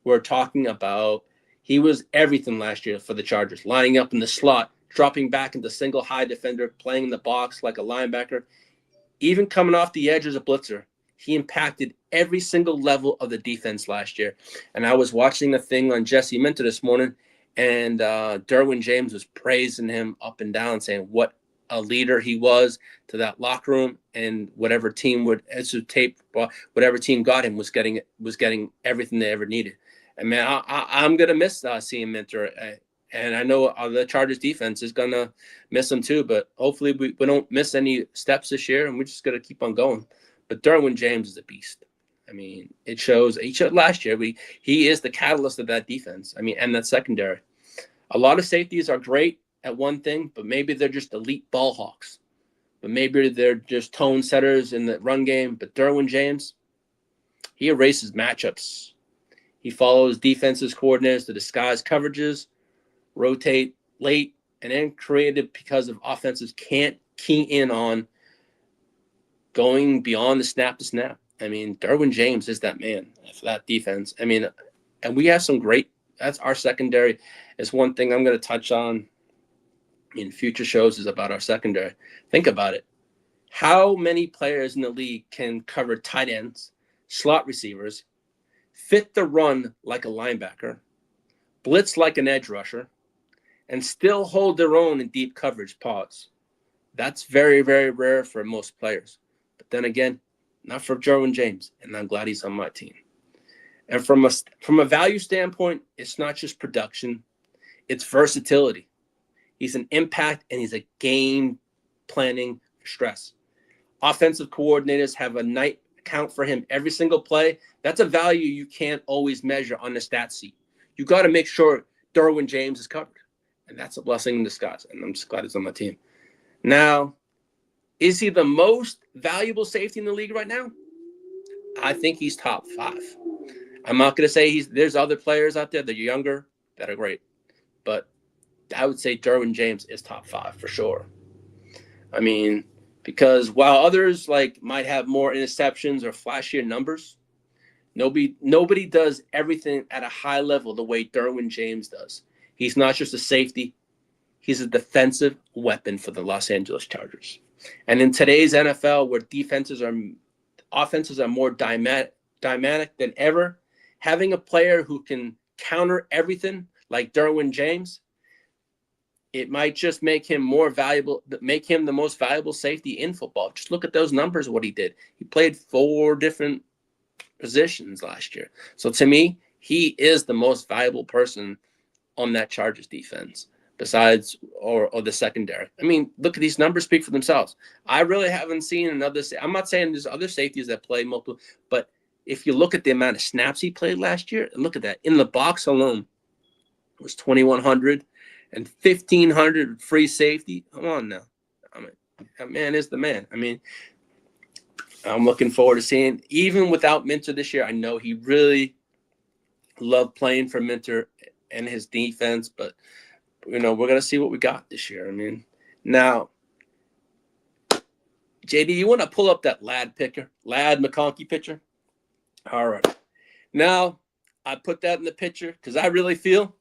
We're talking about he was everything last year for the Chargers, lining up in the slot, dropping back into single high defender, playing in the box like a linebacker, even coming off the edge as a blitzer. He impacted every single level of the defense last year. And I was watching the thing on Jesse Minter this morning, and Derwin James was praising him up and down, saying what a leader he was to that locker room, and whatever team whatever team got him was getting everything they ever needed. And man, I'm gonna miss seeing Minter, and I know the Chargers defense is gonna miss him too. But hopefully we don't miss any steps this year, and we're just gonna keep on going. But Derwin James is a beast. I mean, it shows. He showed last year. He is the catalyst of that defense. I mean, and that secondary. A lot of safeties are great at one thing, but maybe they're just elite ball hawks. But maybe they're just tone setters in the run game. But Derwin James, he erases matchups. He follows defenses coordinators to disguise coverages, rotate late, and then created because of offenses can't key in on going beyond the snap to snap. I mean, Derwin James is that man for that defense. I mean, and we have some great, that's our secondary. Is one thing I'm going to touch on in future shows is about our secondary. Think about it. How many players in the league can cover tight ends, slot receivers, fit the run like a linebacker, blitz like an edge rusher, and still hold their own in deep coverage pods? That's very, very rare for most players. But then again, not for Derwin James, and I'm glad he's on my team. And from a value standpoint, it's not just production, it's versatility. He's an impact, and he's a game planning for stress. Offensive coordinators have a night count for him every single play. That's a value you can't always measure on the stat sheet. You got to make sure Derwin James is covered. And that's a blessing in disguise. And I'm just glad he's on my team. Now, is he the most valuable safety in the league right now? I think he's top 5. I'm not going to say there's other players out there that are younger that are great. But I would say Derwin James is top 5 for sure. I mean, because while others might have more interceptions or flashier numbers, nobody does everything at a high level the way Derwin James does. He's not just a safety. He's a defensive weapon for the Los Angeles Chargers. And in today's NFL, where offenses are more dynamic than ever, having a player who can counter everything like Derwin James, it might just make him more valuable, make him the most valuable safety in football. Just look at those numbers, what he did. He played 4 different positions last year. So to me, he is the most valuable person on that Chargers defense besides or the secondary. I mean, look at these numbers speak for themselves. I really haven't seen another. I'm not saying there's other safeties that play multiple, but if you look at the amount of snaps he played last year, and look at that. In the box alone, it was 2,100 and 1,500 free safety. Come on now. I mean, that man is the man. I mean, I'm looking forward to seeing, even without Minter this year, I know he really loved playing for Minter and his defense, but, we're going to see what we got this year. I mean, now, JD, you want to pull up that Ladd McConkey picture? All right. Now, I put that in the picture because I really feel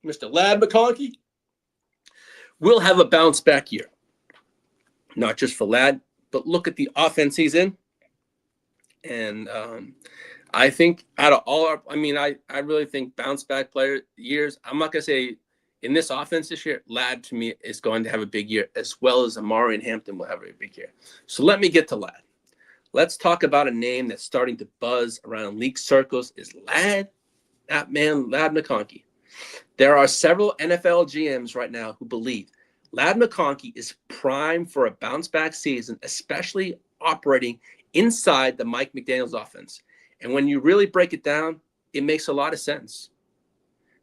Mr. Ladd McConkey will have a bounce back year. Not just for Ladd, but look at the offense he's in. And I think out of all I really think bounce back player years, I'm not going to say in this offense this year, Ladd to me is going to have a big year, as well as Amari and Hampton will have a big year. So let me get to Ladd. Let's talk about a name that's starting to buzz around league circles is Ladd McConkey. There are several NFL GMs right now who believe Ladd McConkey is primed for a bounce-back season, especially operating inside the Mike McDaniel's offense. And when you really break it down, it makes a lot of sense.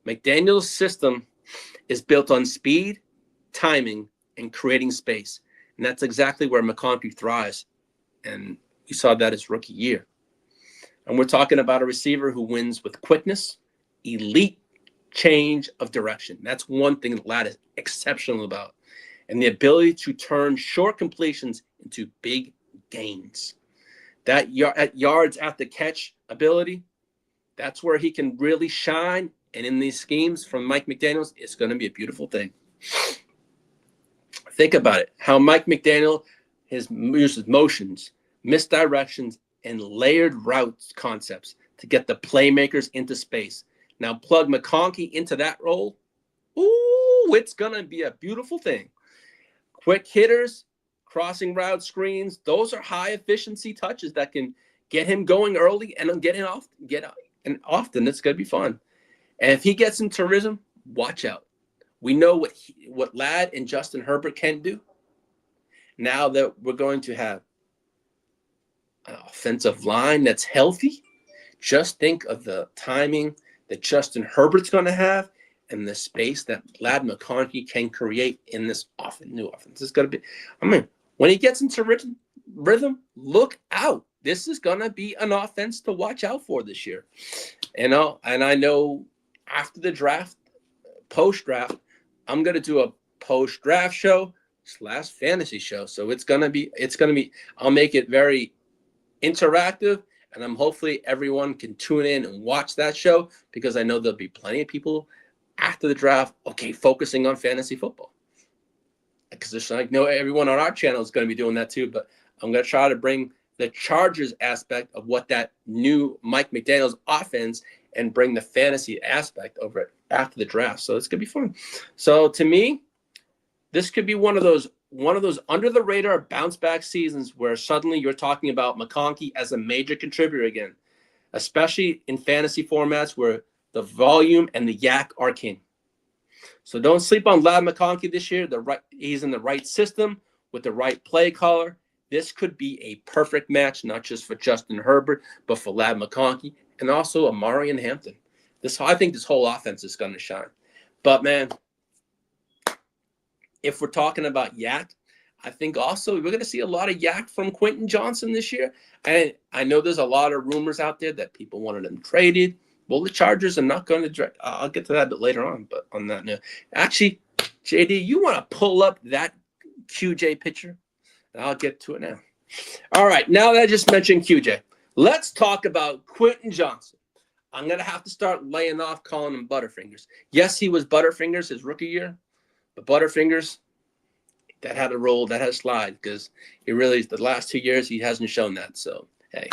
McDaniel's system is built on speed, timing, and creating space. And that's exactly where McConkey thrives. And we saw that his rookie year. And we're talking about a receiver who wins with quickness, elite change of direction. That's one thing that Ladd is exceptional about. And the ability to turn short completions into big gains. That yards after catch ability, that's where he can really shine. And in these schemes from Mike McDaniels, it's going to be a beautiful thing. Think about it. How Mike McDaniel uses motions, misdirections, and layered routes concepts to get the playmakers into space. Now plug McConkey into that role. Ooh, it's going to be a beautiful thing. Quick hitters, crossing route screens, those are high efficiency touches that can get him going early and get often. It's going to be fun. And if he gets into rhythm, watch out. We know what Ladd and Justin Herbert can do. Now that we're going to have an offensive line that's healthy, just think of the timing that Justin Herbert's going to have and the space that Ladd McConkey can create in this new offense. It's going to be, when he gets into rhythm, look out. This is going to be an offense to watch out for this year. And I know after the draft, post-draft, I'm going to do a post-draft show / fantasy show. So it's going to be, I'll make it very interactive, and I'm hopefully everyone can tune in and watch that show because I know there'll be plenty of people after the draft, focusing on fantasy football. Because I know everyone on our channel is going to be doing that too, but I'm going to try to bring the Chargers aspect of what that new Mike McDaniel's offense and bring the fantasy aspect over it after the draft. So it's going to be fun. So to me, this could be one of those under the radar bounce back seasons where suddenly you're talking about McConkey as a major contributor again, especially in fantasy formats where the volume and the yak are king. So don't sleep on Ladd McConkey this year. He's in the right system with the right play caller. This could be a perfect match, not just for Justin Herbert, but for Ladd McConkey and also Amari and Hampton. I think this whole offense is going to shine. But, man, if we're talking about yak, I think also we're going to see a lot of yak from Quentin Johnston this year. And I know there's a lot of rumors out there that people wanted him traded. Well, the Chargers are not going to – I'll get to that a bit later on. But on that note, actually, JD, you want to pull up that QJ picture? I'll get to it now. All right, now that I just mentioned QJ, let's talk about Quentin Johnston. I'm going to have to start laying off calling him Butterfingers. Yes, he was Butterfingers his rookie year, but Butterfingers, that had a roll, that had a slide, because he really, the last 2 years, he hasn't shown that. So, hey,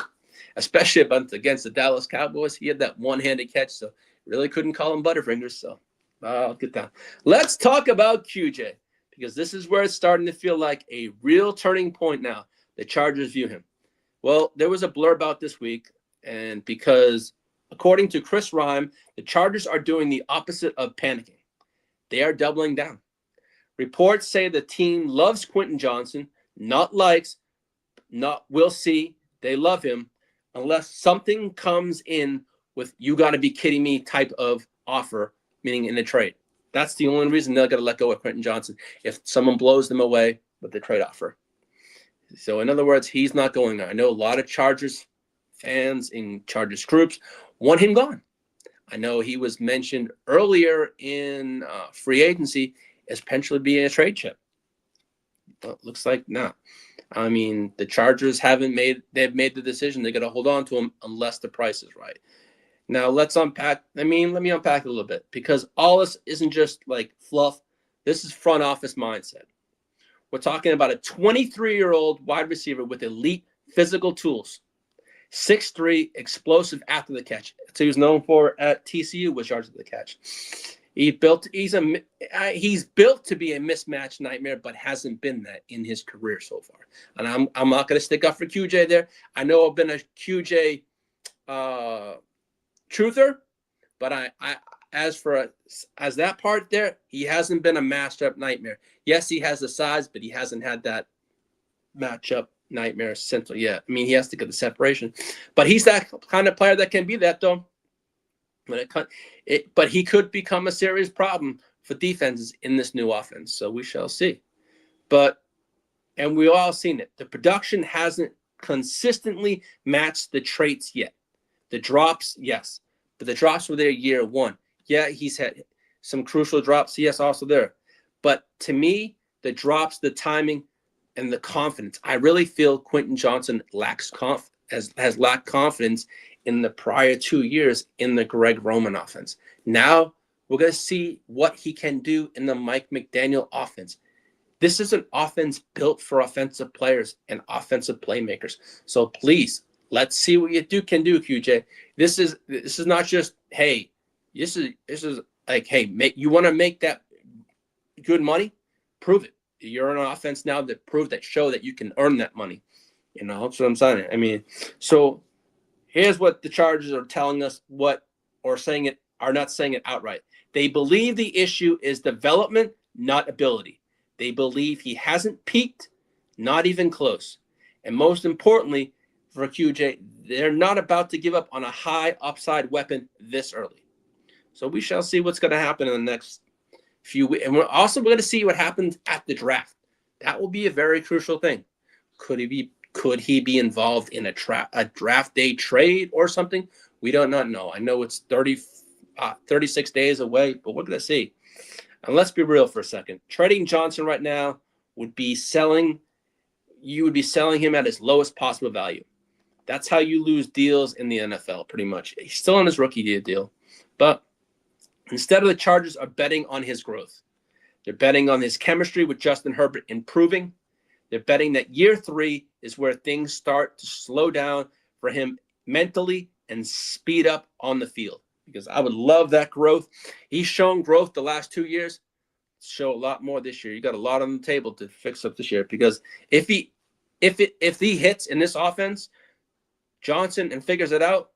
especially against the Dallas Cowboys, he had that one-handed catch, so really couldn't call him Butterfingers. So, I'll get down. Let's talk about QJ, because this is where it's starting to feel like a real turning point now. The Chargers view him. Well, there was a blurb out this week, and because according to Chris Rhyme, the Chargers are doing the opposite of panicking. They are doubling down. Reports say the team loves Quentin Johnston, not likes, not will see. They love him unless something comes in with you got to be kidding me type of offer, meaning in a trade. That's the only reason they're going to let go of Quentin Johnston, if someone blows them away with the trade offer. So, in other words, he's not going there. I know a lot of Chargers fans in Chargers groups want him gone. I know he was mentioned earlier in free agency as potentially being a trade chip. But looks like not. I mean, the Chargers they've made the decision. They're going to hold on to him unless the price is right. Now, let's unpack. Let me unpack it a little bit, because all this isn't just like fluff. This is front office mindset. We're talking about a 23-year-old wide receiver with elite physical tools. 6'3", explosive after the catch. So he was known for at TCU was yards after the catch. He's built to be a mismatch nightmare, but hasn't been that in his career so far. And I'm not going to stick up for QJ there. I know I've been a QJ truther, but as that part there, he hasn't been a matchup nightmare. Yes, he has the size, but he hasn't had that matchup nightmare central yet. I mean, he has to get the separation, but he's that kind of player that can be that though. But he could become a serious problem for defenses in this new offense. So we shall see. And we all seen it. The production hasn't consistently matched the traits yet. The drops, yes, but the drops were there year one. Yeah, he's had some crucial drops. Yes, also there. But to me, the drops, the timing, and the confidence, I really feel Quentin Johnston has lacked confidence in the prior 2 years in the Greg Roman offense. Now we're going to see what he can do in the Mike McDaniel offense. This is an offense built for offensive players and offensive playmakers. So please, let's see what you can do, QJ. This is not just, hey, this is like, hey, you want to make that good money? Prove it. You're in an offense now that show that you can earn that money. You know, that's what I'm saying. I mean, so here's what the Chargers are telling us, are not saying it outright. They believe the issue is development, not ability. They believe he hasn't peaked, not even close. And most importantly, for QJ, they're not about to give up on a high upside weapon this early. So we shall see what's going to happen in the next few weeks. And we're going to see what happens at the draft. That will be a very crucial thing. Could he be involved in a draft day trade or something? We do not know. I know it's 36 days away, but we're going to see. And let's be real for a second. Trading Johnston right now would be selling him at his lowest possible value. That's how you lose deals in the NFL, pretty much. He's still on his rookie deal. But instead of the Chargers are betting on his growth. They're betting on his chemistry with Justin Herbert improving. They're betting that year 3 is where things start to slow down for him mentally and speed up on the field. Because I would love that growth. He's shown growth the last 2 years. Show a lot more this year. You got a lot on the table to fix up this year. Because if he hits in this offense, Johnston, and figures it out,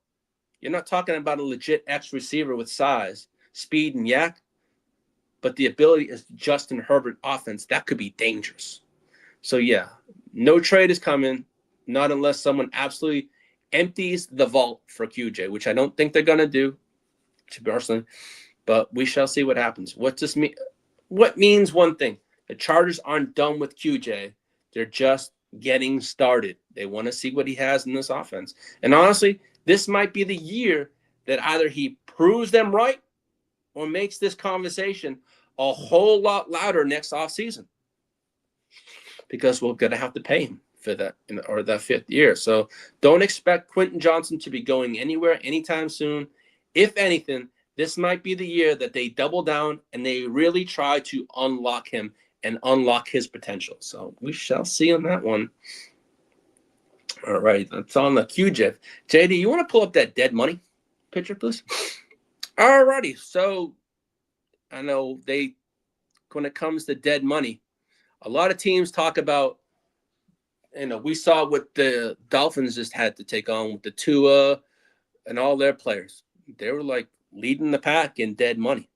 you're not talking about a legit X receiver with size, speed, and yak. But the ability is Justin Herbert offense. That could be dangerous. So, yeah, no trade is coming, not unless someone absolutely empties the vault for QJ, which I don't think they're going to do. personally. But we shall see what happens. What this mean? What means one thing? The Chargers aren't done with QJ. They're just getting started. They want to see what he has in this offense. And honestly, this might be the year that either he proves them right or makes this conversation a whole lot louder next offseason, because we're going to have to pay him for that or that 5th year. So don't expect Quentin Johnston to be going anywhere anytime soon. If anything, this might be the year that they double down and they really try to unlock him and unlock his potential. So we shall see on that one. All right, that's on the QJ. JD, you want to pull up that dead money picture, please? All righty. So I know when it comes to dead money, a lot of teams talk about, we saw what the Dolphins just had to take on with the Tua and all their players. They were like leading the pack in dead money.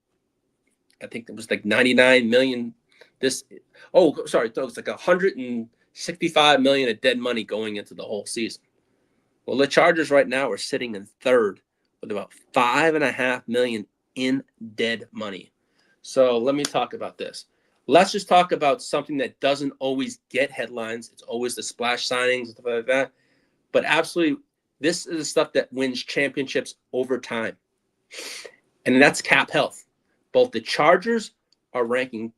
I think it was like 99 million. It was like 165 million of dead money going into the whole season. Well, the Chargers right now are sitting in 3rd with about 5.5 million in dead money. So let me talk about this. Let's just talk about something that doesn't always get headlines. It's always the splash signings and stuff like that. But absolutely, this is the stuff that wins championships over time. And that's cap health. Both the Chargers are ranking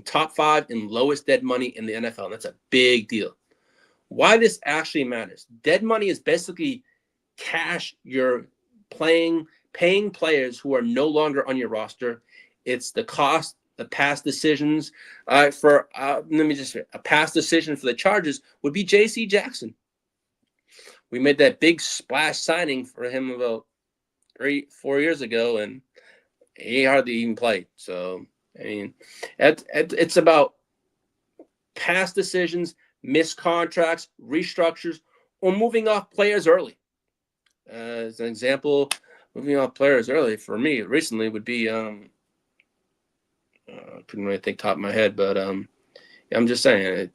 top 5 in lowest dead money in the NFL. And that's a big deal. Why this actually matters. Dead money is basically cash you're paying players who are no longer on your roster. It's the cost, the past decisions. A past decision for the Chargers would be J.C. Jackson. We made that big splash signing for him about 3-4 years ago, and he hardly even played. So, I mean, it's about past decisions, missed contracts, restructures, or moving off players early. As an example, moving off players early for me recently would be couldn't really think top of my head, but I'm just saying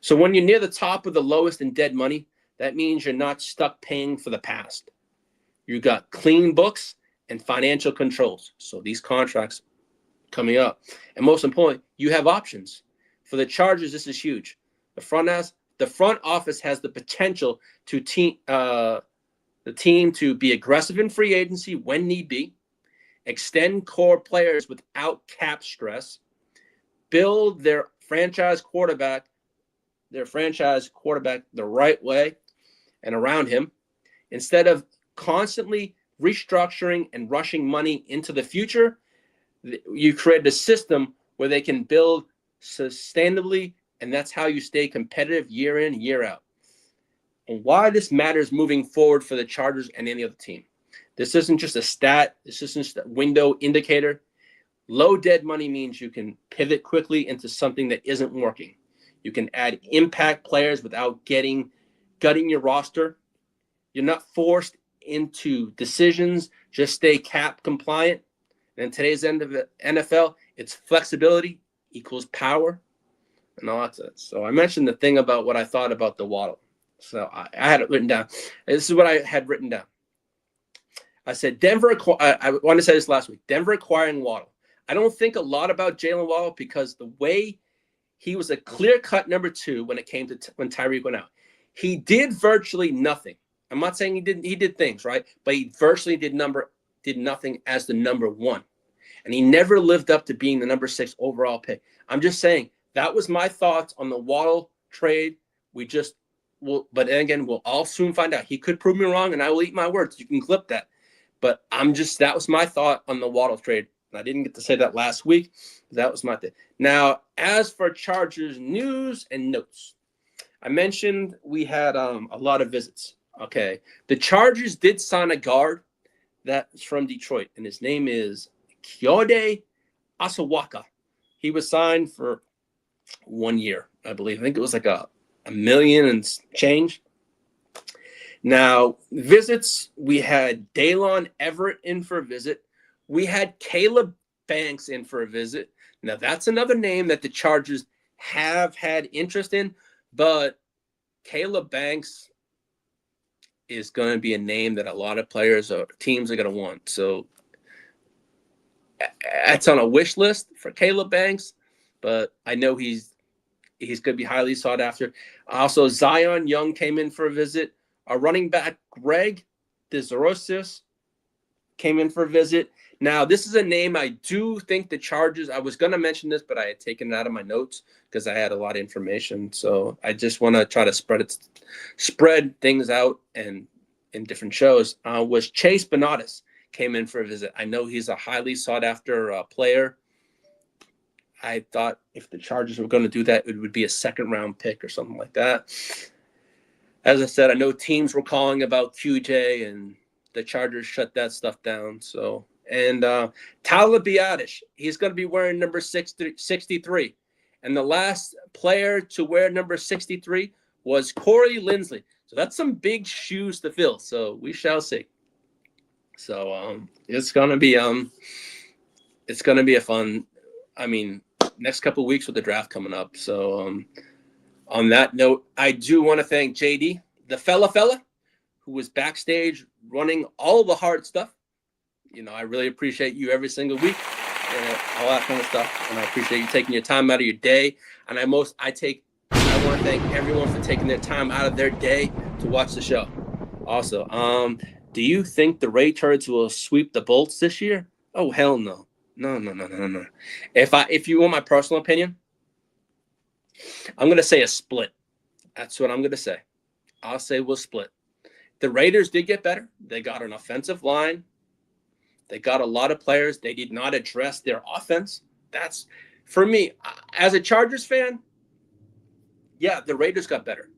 so when you're near the top of the lowest in dead money, that means you're not stuck paying for the past. You got clean books and financial controls. So these contracts coming up, and most important, you have options. For the Chargers, this is huge. The front office has the potential to the team to be aggressive in free agency when need be, extend core players without cap stress, build their franchise quarterback the right way and around him, instead of constantly restructuring and rushing money into the future. You create a system where they can build sustainably, and that's how you stay competitive year in, year out. And why this matters moving forward for the Chargers and any other team. This isn't just a stat. This isn't just a window indicator. Low dead money means you can pivot quickly into something that isn't working. You can add impact players without gutting your roster. You're not forced into decisions. Just stay cap compliant. And in today's end of the NFL, it's flexibility equals power and all that stuff. So I mentioned the thing about what I thought about the Waddle. So I had it written down. This is what I had written down. I said I wanted to say this last week. Denver acquiring Waddle. I don't think a lot about Jalen Waddle because the way he was a clear-cut number 2 when it came to when Tyreek went out. He did virtually nothing. I'm not saying he did things, right? But he virtually did nothing as the number 1. And he never lived up to being the number 6 overall pick. I'm just saying that was my thoughts on the Waddle trade. But again, we'll all soon find out. He could prove me wrong, and I will eat my words. You can clip that. But that was my thought on the Waddle trade. And I didn't get to say that last week. That was my thing. Now, as for Chargers news and notes, I mentioned we had a lot of visits. Okay. The Chargers did sign a guard that's from Detroit, and his name is Kyode Asawaka. He was signed for 1 year, I believe. I think it was like a million and change. Now, visits, we had Daylon Everett in for a visit. We had Caleb Banks in for a visit. Now, that's another name that the Chargers have had interest in, but Caleb Banks is going to be a name that a lot of players or teams are going to want. So It's on a wish list for Caleb Banks, but I know he's going to be highly sought after. Also, Zion Young came in for a visit. Our running back, Greg DeZorosis, came in for a visit. Now, this is a name I do think the Chargers, I was going to mention this, but I had taken it out of my notes because I had a lot of information. So I just want to try to spread things out and in different shows. Was Chase Benatis came in for a visit. I know he's a highly sought after player. I thought if the Chargers were going to do that, it would be a second-round pick or something like that. As I said, I know teams were calling about QJ, and the Chargers shut that stuff down. So, and Tyler Biadasz, he's going to be wearing number 63. And the last player to wear number 63 was Corey Linsley. So that's some big shoes to fill. So we shall see. So it's going to be a fun, next couple of weeks with the draft coming up. So on that note, I do want to thank JD, the fella, who was backstage running all the hard stuff. I really appreciate you every single week and all that kind of stuff. And I appreciate you taking your time out of your day. And I want to thank everyone for taking their time out of their day to watch the show. Also, do you think the Ray Turds will sweep the Bolts this year? Oh, hell no. No. If you want my personal opinion, I'm going to say a split. That's what I'm going to say. I'll say we'll split. The Raiders did get better. They got an offensive line. They got a lot of players. They did not address their offense. That's, for me, as a Chargers fan, yeah, the Raiders got better.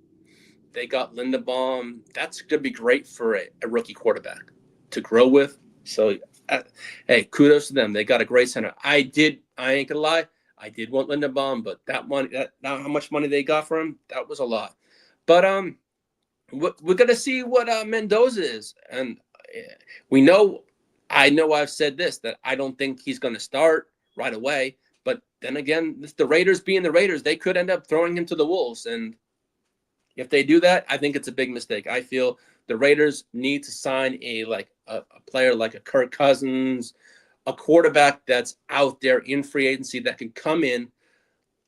They got Linderbaum. That's going to be great for a rookie quarterback to grow with. So, hey, kudos to them. They got a great center. I ain't going to lie, I did want Linderbaum, but that how much money they got for him, that was a lot. But we're going to see what Mendoza is. And I know I've said this, that I don't think he's going to start right away. But then again, the Raiders being the Raiders, they could end up throwing him to the Wolves. And if they do that, I think it's a big mistake. I feel the Raiders need to sign a player like a Kirk Cousins, a quarterback that's out there in free agency that can come in,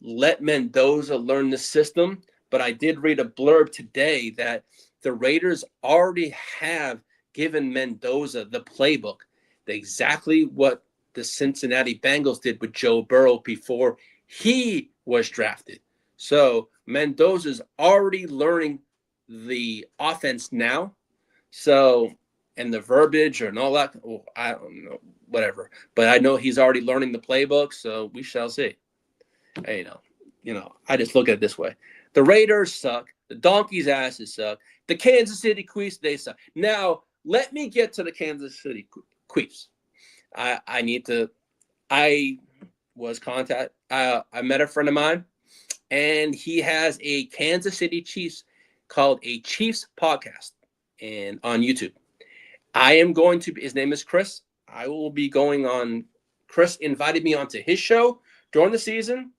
let Mendoza learn the system. But I did read a blurb today that the Raiders already have given Mendoza the playbook, exactly what the Cincinnati Bengals did with Joe Burrow before he was drafted. So Mendoza's already learning the offense now. So, and the verbiage and all that, I don't know, whatever. But I know he's already learning the playbook, so we shall see. Hey, I just look at it this way. The Raiders suck. The Donkeys' asses suck. The Kansas City Chiefs, they suck. Now, let me get to the Kansas City Chiefs. I met a friend of mine, and he has a Kansas City Chiefs called a Chiefs podcast and on YouTube. His name is Chris. I will be going on. Chris invited me onto his show during the season,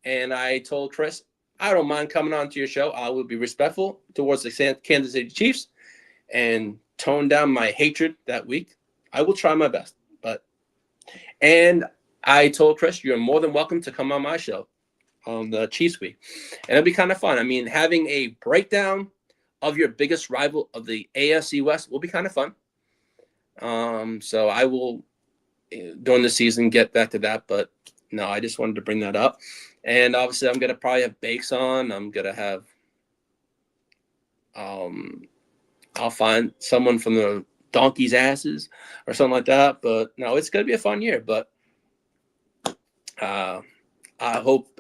and I told Chris, I don't mind coming on to your show. I will be respectful towards the Kansas City Chiefs and tone down my hatred that week. I will try my best. And I told Chris, you're more than welcome to come on my show on the Chiefs week. And it'll be kind of fun. Having a breakdown of your biggest rival of the AFC West will be kind of fun. So I will, during the season, get back to that. But no, I just wanted to bring that up. And obviously, I'm going to probably have Bakes on. I'm going to have, I'll find someone from the Donkey's asses or something like that. But no, it's going to be a fun year. But I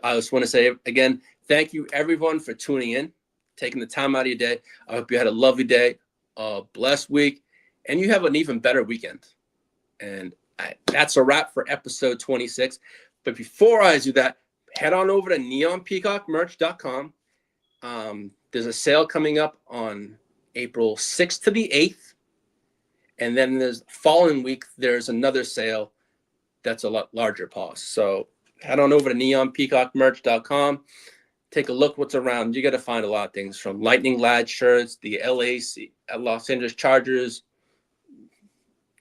just want to say again, thank you everyone for tuning in, taking the time out of your day. I hope you had a lovely day, a blessed week, and you have an even better weekend. And that's a wrap for episode 26. But before I do that, head on over to neonpeacockmerch.com. There's a sale coming up on April 6th to the 8th. And then there's the following week, there's another sale that's a lot larger cost. So head on over to neonpeacockmerch.com. Take a look what's around. You got to find a lot of things from Lightning Lad shirts, the Los Angeles Chargers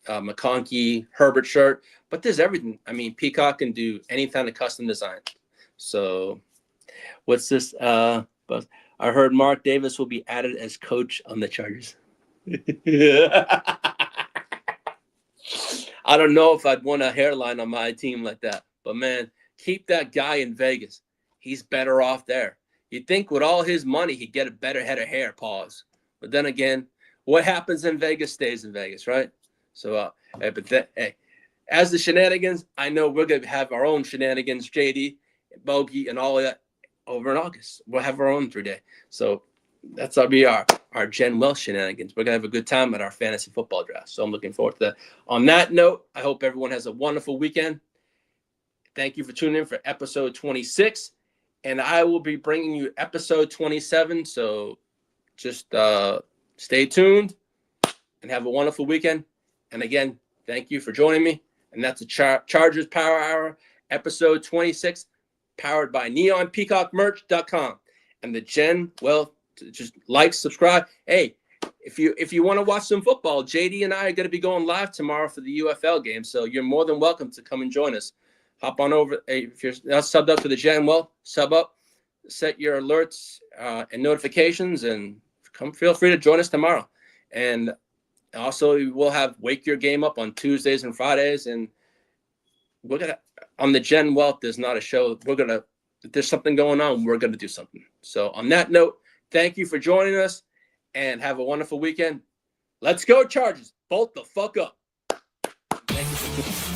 McConkey, Herbert shirt, but there's everything. I mean, Peacock can do any kind of custom design. So what's this? I heard Mark Davis will be added as coach on the Chargers. I don't know if I'd want a hairline on my team like that, but man, keep that guy in Vegas. He's better off there. You'd think with all his money, he'd get a better head of hair, pause. But then again, what happens in Vegas stays in Vegas, right? So, as the shenanigans, I know we're going to have our own shenanigans, JD, Bogey, and all of that over in August. We'll have our own 3-day. So that's our Gen Welsh shenanigans. We're going to have a good time at our fantasy football draft. So I'm looking forward to that. On that note, I hope everyone has a wonderful weekend. Thank you for tuning in for episode 26. And I will be bringing you episode 27. So just stay tuned and have a wonderful weekend. And again, thank you for joining me. And that's the Chargers Power Hour, episode 26, powered by neonpeacockmerch.com. And the Gen, well, just like, subscribe. Hey, if you want to watch some football, JD and I are going to be going live tomorrow for the UFL game. So you're more than welcome to come and join us. Hop on over. Hey, if you're not subbed up to the Gen, well, sub up, set your alerts and notifications, and feel free to join us tomorrow. And also, we'll have Wake Your Game Up on Tuesdays and Fridays. And we're going to, on the Gen Wealth, there's not a show. If there's something going on, we're going to do something. So on that note, thank you for joining us and have a wonderful weekend. Let's go, Chargers. Bolt the fuck up. Thank you for tuning in.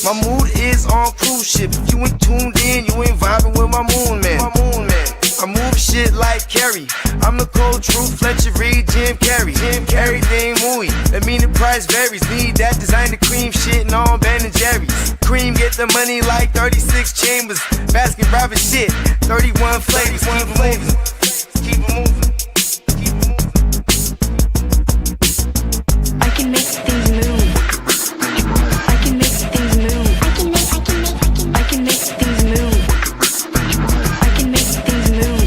My mood is on cruise ship. If you ain't tuned in, you ain't vibing with my moon man. I move shit like Kerry. I'm the cold truth, Fletcher Reed, Jim Carrey. Everything mooey, that mean the price varies. Need that designer cream shit and all Ben and Jerry's. Cream get the money like 36 chambers. Baskin Robbins shit, 31 flavors. Keep it moving. I can make things move. I can make things move. I can make things move. I can make things move.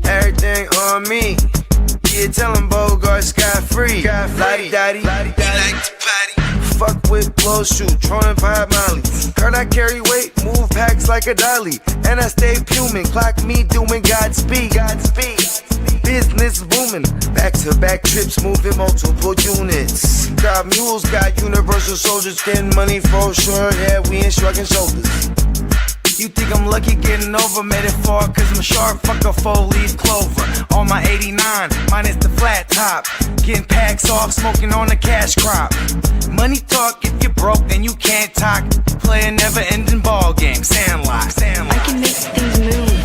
Everything on me. Yeah, tell him Bogart scot-free. Lottie-dottie. Like to party. Fuck with blow shoot, trolling pop molly. Heard I carry weight, move packs like a dolly. And I stay fuming, clock me doing Godspeed. Business booming, back-to-back trips, moving multiple units. Got mules, got universal soldiers, getting money for sure. Yeah, we ain't shrugging shoulders. You think I'm lucky getting over metaphor, cause I'm sharp, fuck a 4-leaf clover. On my 89, minus the flat top. Getting packs off, smoking on the cash crop. Money talk, if you're broke, then you can't talk. Play a never-ending ball game, Sandlot. I can make things move.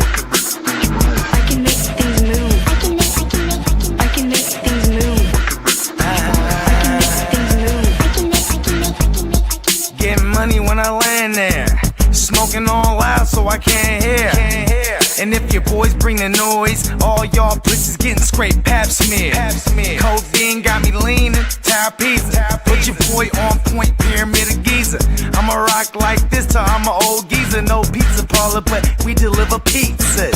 I can make things move. I can make things move. Getting money when I land there. Smoking all loud so I can't hear. And if your boys bring the noise, all y'all pussies getting scraped pap smear. Codeine got me leaning, pizza. Put your boy on point, pyramid of Giza. I'ma rock like this till I'm an old geezer. No pizza parlor, but we deliver pizzas.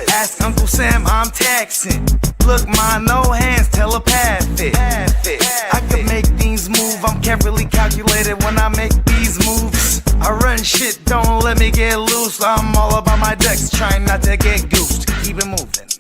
Ask Uncle Sam, I'm taxing. Look, ma, no hands, telepathic. I can make things move, I'm carefully calculated when I make these moves. I run shit, don't let me get loose. I'm all about my decks, trying not to get goosed. Keep it moving.